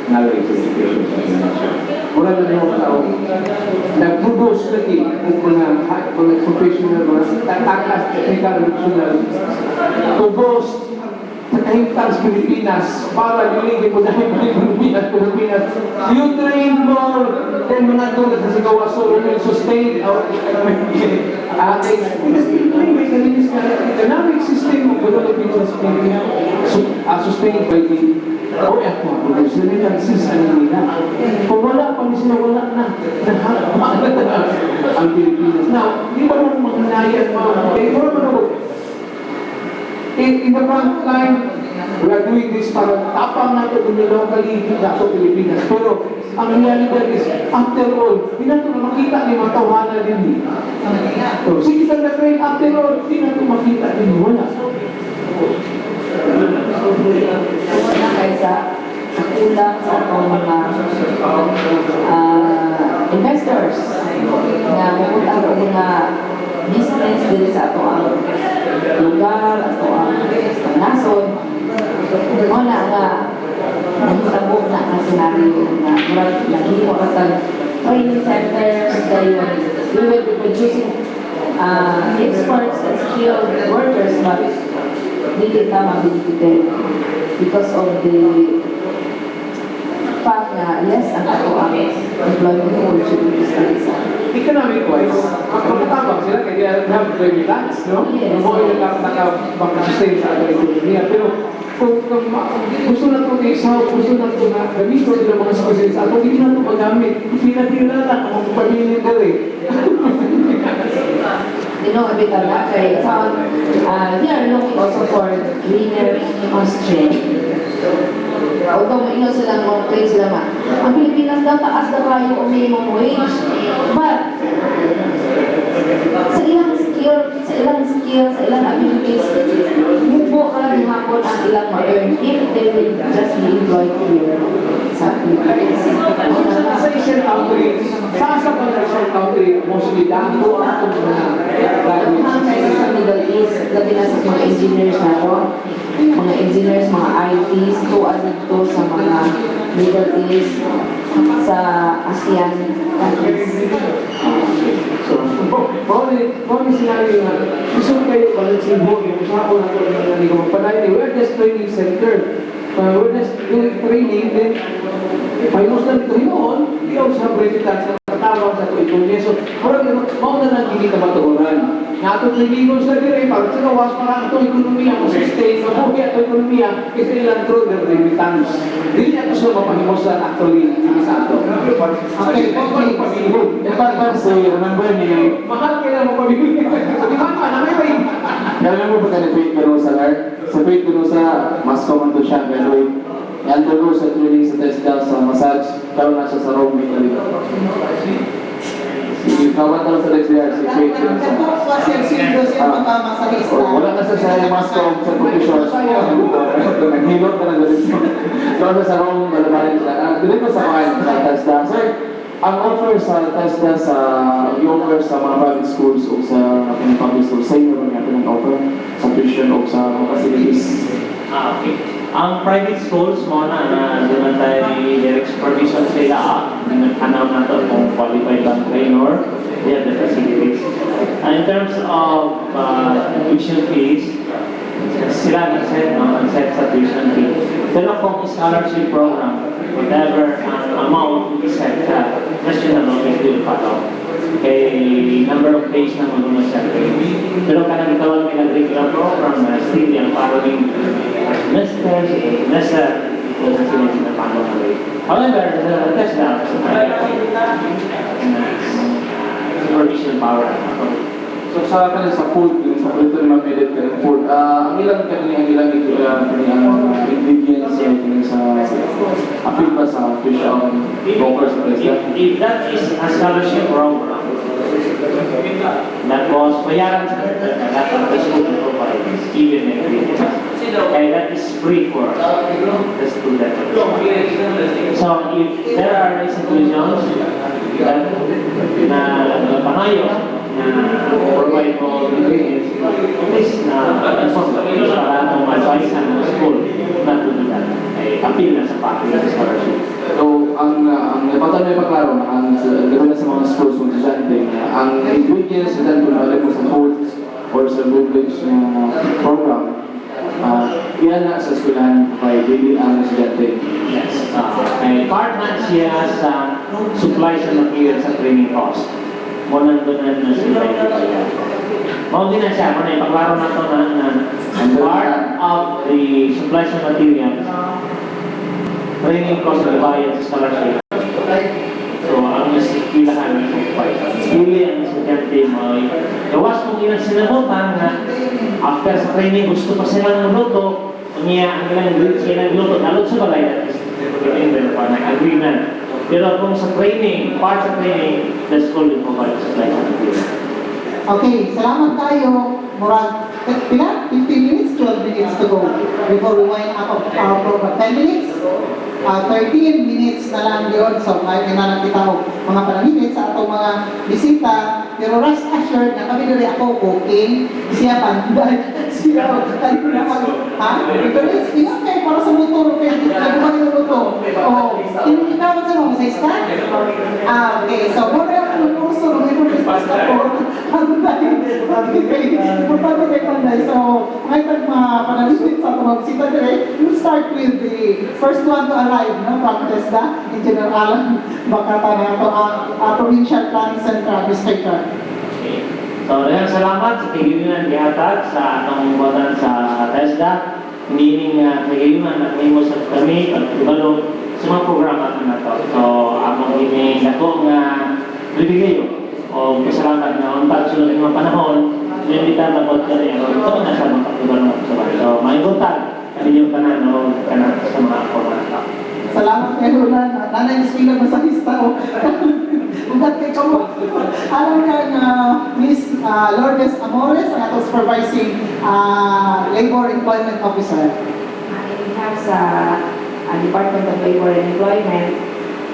knowledge education sa nation. Mula na yung tao, nag-produce lagi ng mga professional, mga takas, technical, professional, to boast sa kahintang sa Pilipinas para liligin mo dahil mga ekonomiya sa Pilipinas. You train more than mga tulad sa Sigawa, so you will sustain our economic because may kalinis na economic system of the Philippines sustained by the OF models. Remittances nila. Kung wala pa sila, wala na. Ang Pilipinas. Now, di ba nang mahinayan in the front line, we are doing this para tapang natin kung locally sa Pilipinas. Pero ang realidad is, after all, hindi natin makita ni mga tawanan din. So, sige ka na train, after all, hindi natin makita din. Wala. Wala kaysa sa kulang sa atong mga investors na pupunta ang mga business din sa ato ang lugar, ato ang nason. Wala nga nagtabo na ang senaryo na murag naghimo ka sa training centers kayo. We will be producing experts and skilled workers, but hindi ka mabilitin because of the fact na yes, ang ato ang employment opportunities sa Economic-wise, makatabang sila kaya have remittance, no? Yes. Mo yung nakapag-sustain sa ating ekonomiya. Pero kung gusto na ito isa, gusto na ito na gamitin nila mga specialists, at kung hindi na ito magamit, pinatila lang ang pamilya ka rin. Dinobitan na kay sound, they are looking also for greener industry. Although maingat silang mga place sila ma. Ang Pilipinas daw taas na kayo ang minimum wage. But sa ilang skill, sa ilang abilities, mubo ka rin hapon ang ilang ma-earn if they will just be employed here sa Pilipinas. Sa Asian country, sa Asian country, mostly dato ang itong mga Ang kaya sa Middle East, labi na sa mga engineers na to, mga engineers, mga ITs, tuwan dito sa mga Middle East, sa ASEAN countries. Bawal sinabi nga, gusto kayo balansin mo, yung usapo na ito ng nanigaw magpanay, we're just training center. We're just doing training, then payos na dito yun, ikaw sa president sa katawag sa ito. So, parang mauna na hindi ka matuhuran. Nga ito training sa dire, parang sa kawas parang ito ekonomiya, sustain, mabuhi ito ekonomiya, ito ilang through the remittance. Hindi niya ito sila mapahimusan actually sa ito. Okay, Remember ni Mahal kaya mo pabibigyan. Di ba ka, namay Remember ba ka ni Faith Canosa, Lord? Sa Faith Canosa, mas common to siya, pero i-undergo sa training sa TESDA sa massage, karoon na siya sa Rome, Italy. Sige, kawan daw sa TESDA, si Faith Canosa. Katok pa siya sildo siya makamasarista. Wala na siya sa mas com sa profession. Naghilot ka na galit. Karoon na sa Rome, malabarin siya. Dili ko sa kain sa TESDA. Sir, ang offer sa TESDA sa i-offer sa mga private schools o sa public schools, sa inyo rin natin ang offer sa tuition o sa mga facilities. Okay. Ang private schools mo na doon tayo direct supervision sila, nagkanaw na ito kung qualified lang trainer, they have the facilities. In terms of tuition fees, sila nag-set sa tuition fee. Pero kung scholarship program, whatever amount we set, national office will follow. Kay number of days na mag-set. Pero kanang itawag may nag-regular program na still yung following semester, kung sa sila sinapano na rin. However, the test lang, supervision power. So sa kanil sa food, yung sa ito naman medit ka ng food, ang ilang ingredients sa appeal pa sa tuition offers sa TESDA? If that is a scholarship program, that was bayaran sa that the school provide given ingredients. Okay, that is free for the student. So if there are institutions that na pangayo na provide mo ingredients, please na para mo ma-advise ng school not to do that. Ay appeal na sa package ng scholarship. So, ang napatan may paklaro na ang gawin na sa mga schools kung estudyante na ang ingredients na dahil kung mo sa foods or sa beverage na program, yan na sa eskwelahan kay dili ang estudyante. Yes. May part na siya sa supply sa material sa training cost. Muna doon na sila ipagaya. Mao din na siya, kung ipaklaro na ito na part of the supply sa materials, training cost na bayad sa scholarship. So, ang iskilahan ng supply. Dili ang estudyante may gawas kung ilang sinabutan na after sa training gusto pa silang luto, niya ang ilang grades sila luto, nalot sa balay at in the agreement. Pero kung sa training, part sa training, the school will provide supply sa material. Okay, salamat tayo. Murag, pila? 15 minutes, 12 minutes to go before we wind up our program. 10 minutes? 13 minutes na lang yun. So, kahit na kita ko mga panamimit sa atong mga bisita. Pero rest assured na kami nari ako cooking. Siya panday. Siya tayo naman. Ha? Ito rin, siya kayo para sa motor. Kaya nagumang yung motor. Oh, ikaw sa mga sa okay. So, muna yung kurso. Ito rin sa ko. Ano tayo? Importante kayo panday. So, kahit ang mga panamimit sa atong mga bisita nari, we'll start with the first one to arrive, no? Practice na. In general, baka na ito ang Provincial Planning Center Administrator. Okay. So, daghang salamat sa kagayunan gihatag sa atong buwatan sa TESDA. Hindi kagayunan at nimo sa kami pagtibalo sa mga programa na ito. So, among ini dako nga pribileyo o pasalamat na untag sunod ng mga panahon, yung kita tapos ka rin, ito na sa mga pagtibalo sa bahay. So, may buntag, kaninyong tanan o kanan sa mga programa. Salamat kay Roland. Nanay Espina masahista o. Ugat kay kamo. Alam ka na Miss Lourdes Amores, ang atong supervising Labor Employment Officer. In behalf sa Department of Labor and Employment,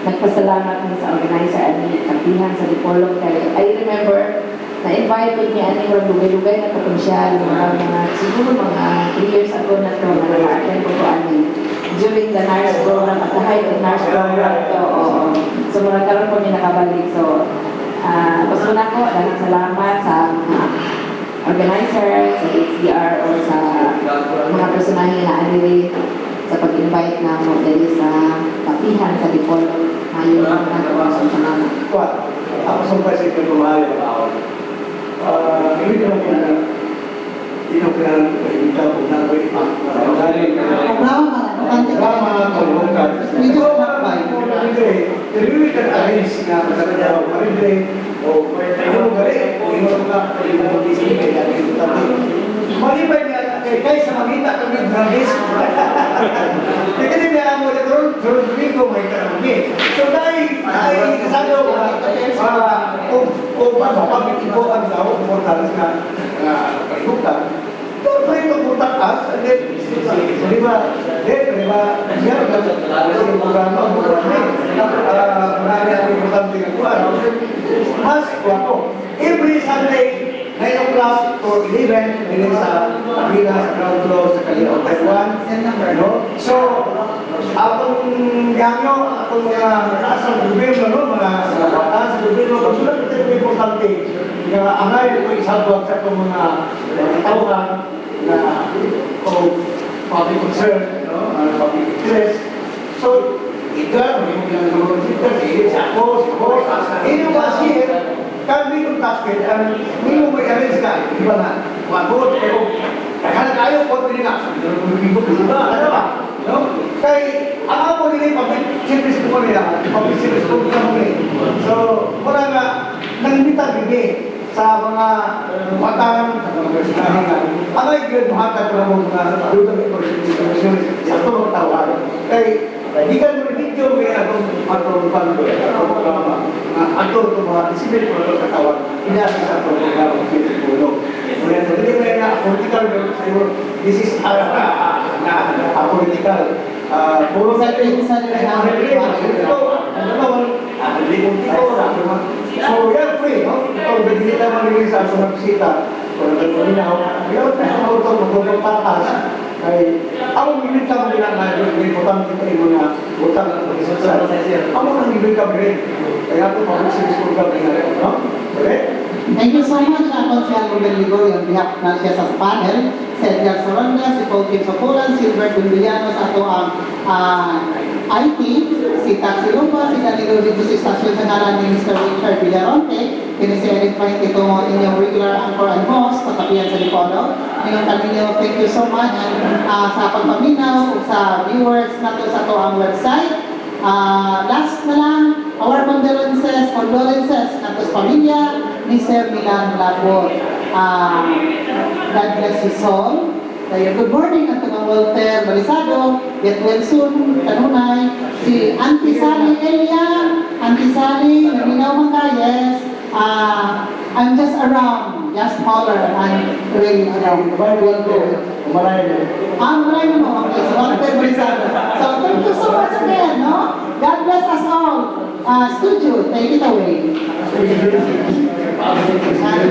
nagpasalamat mo sa organizer at kapihan sa Dipolog. I remember, na-invite niya ani mga lugay-lugay na potensyal, mga siguro mga 3 years ago na ito, na naka-attend ko ani during the NARS program, at the height of NARS program ito. So, mula karoon po niya nakabalik. So, gusto na ko, dahil salamat sa mga organizer, sa HDR, o sa mga personahe na anili sa pag-invite na mo dali sa kapihan sa Dipolog. Ayun ang nagkawasan sa mga. Ako sa kasi ko kumali ako. Hindi ko na tinukran ko ibig ko na ko dahil Programa ka, importante ka. Medyo nakabay. Terus kita arrange na kasama ko rin o ano gari o ino na ko di sini kaya dito tayo. Mali ba niya kay sa magita kami dragis. Kasi niya mo dito pero ko may kami. So dai kasado o pa ko ang tao ko talas na pagbukan. Pwede magbutak as, and then, di ba, siya yung programa, marami ang importante ng kuwan. Mas, ako, every Sunday, 9 o'clock to 11, din sa Pina, sa ground floor, sa Kalinaw, Taiwan. No? So, atong gangyo, atong mga asang gobyerno, mga bataan sa gobyerno, pagsulat ito yung importante. Nga angay ko isabwag sa itong mga tauhan na public concern, public interest. So, ikaw, may mga interest, ako, ino ba siya, can be contacted and we will may arrange ka, di ba nga? Magot, pero kaya tayo, kung hindi nga, ano ba? No? Kay, ang ako nila yung public service ko nila, public service ko nila. So, wala nga, nangbitang hindi sa mga batang, sa mga personahe nga. Ang ay good, mahatag ko na mo mga dutang information sa tulong tawag. Kay, di ka mo video may atong pag programa. Ator ko mga disipin ko na katawag. Inasa sa atong programa ng Pilipino. Kaya sa hindi may na political, this is a political. Puro sa so, yan free, no? Ito, pwede kita manilin sa mga bisita. Kung nagpapalinaw, yun, pero ito, magpapatakas. Ay, ang milit ka mo nila na yung importante pa yung mga utang at mag-isasal. Ang mga milit ka mo rin. Kaya ito, public service program rin, no? Okay? Thank you so much, Councilor Ruben Ligorio, on behalf ng siya sa panel, si Edgar Soronda, si Paul Kim Sopulan, si Albert Bumbiliano sa ato ang IT, si Taxi Lupa, si Danilo dito sa istasyon sa ngalan ni Mr. Richard Villaronte, kini si Eric Point ito inyong regular anchor and host sa Tapian sa Lipono. Inyong kanino, thank you so much sa pagpaminaw sa viewers nato sa ato ang website. Last na lang, our condolences nato sa pamilya ni Sir Milan Labor. God bless his soul. Kaya good morning at mga Walter Balisado, get well soon, kanunay, si Auntie Sally Elia, Auntie Sally, naminaw man ka, yes, I'm just around, just smaller, and really around, Walter. Malay mo, okay, so Walter Balisado. So thank you so much again, no? God bless us all. Studio, take it away. Dahil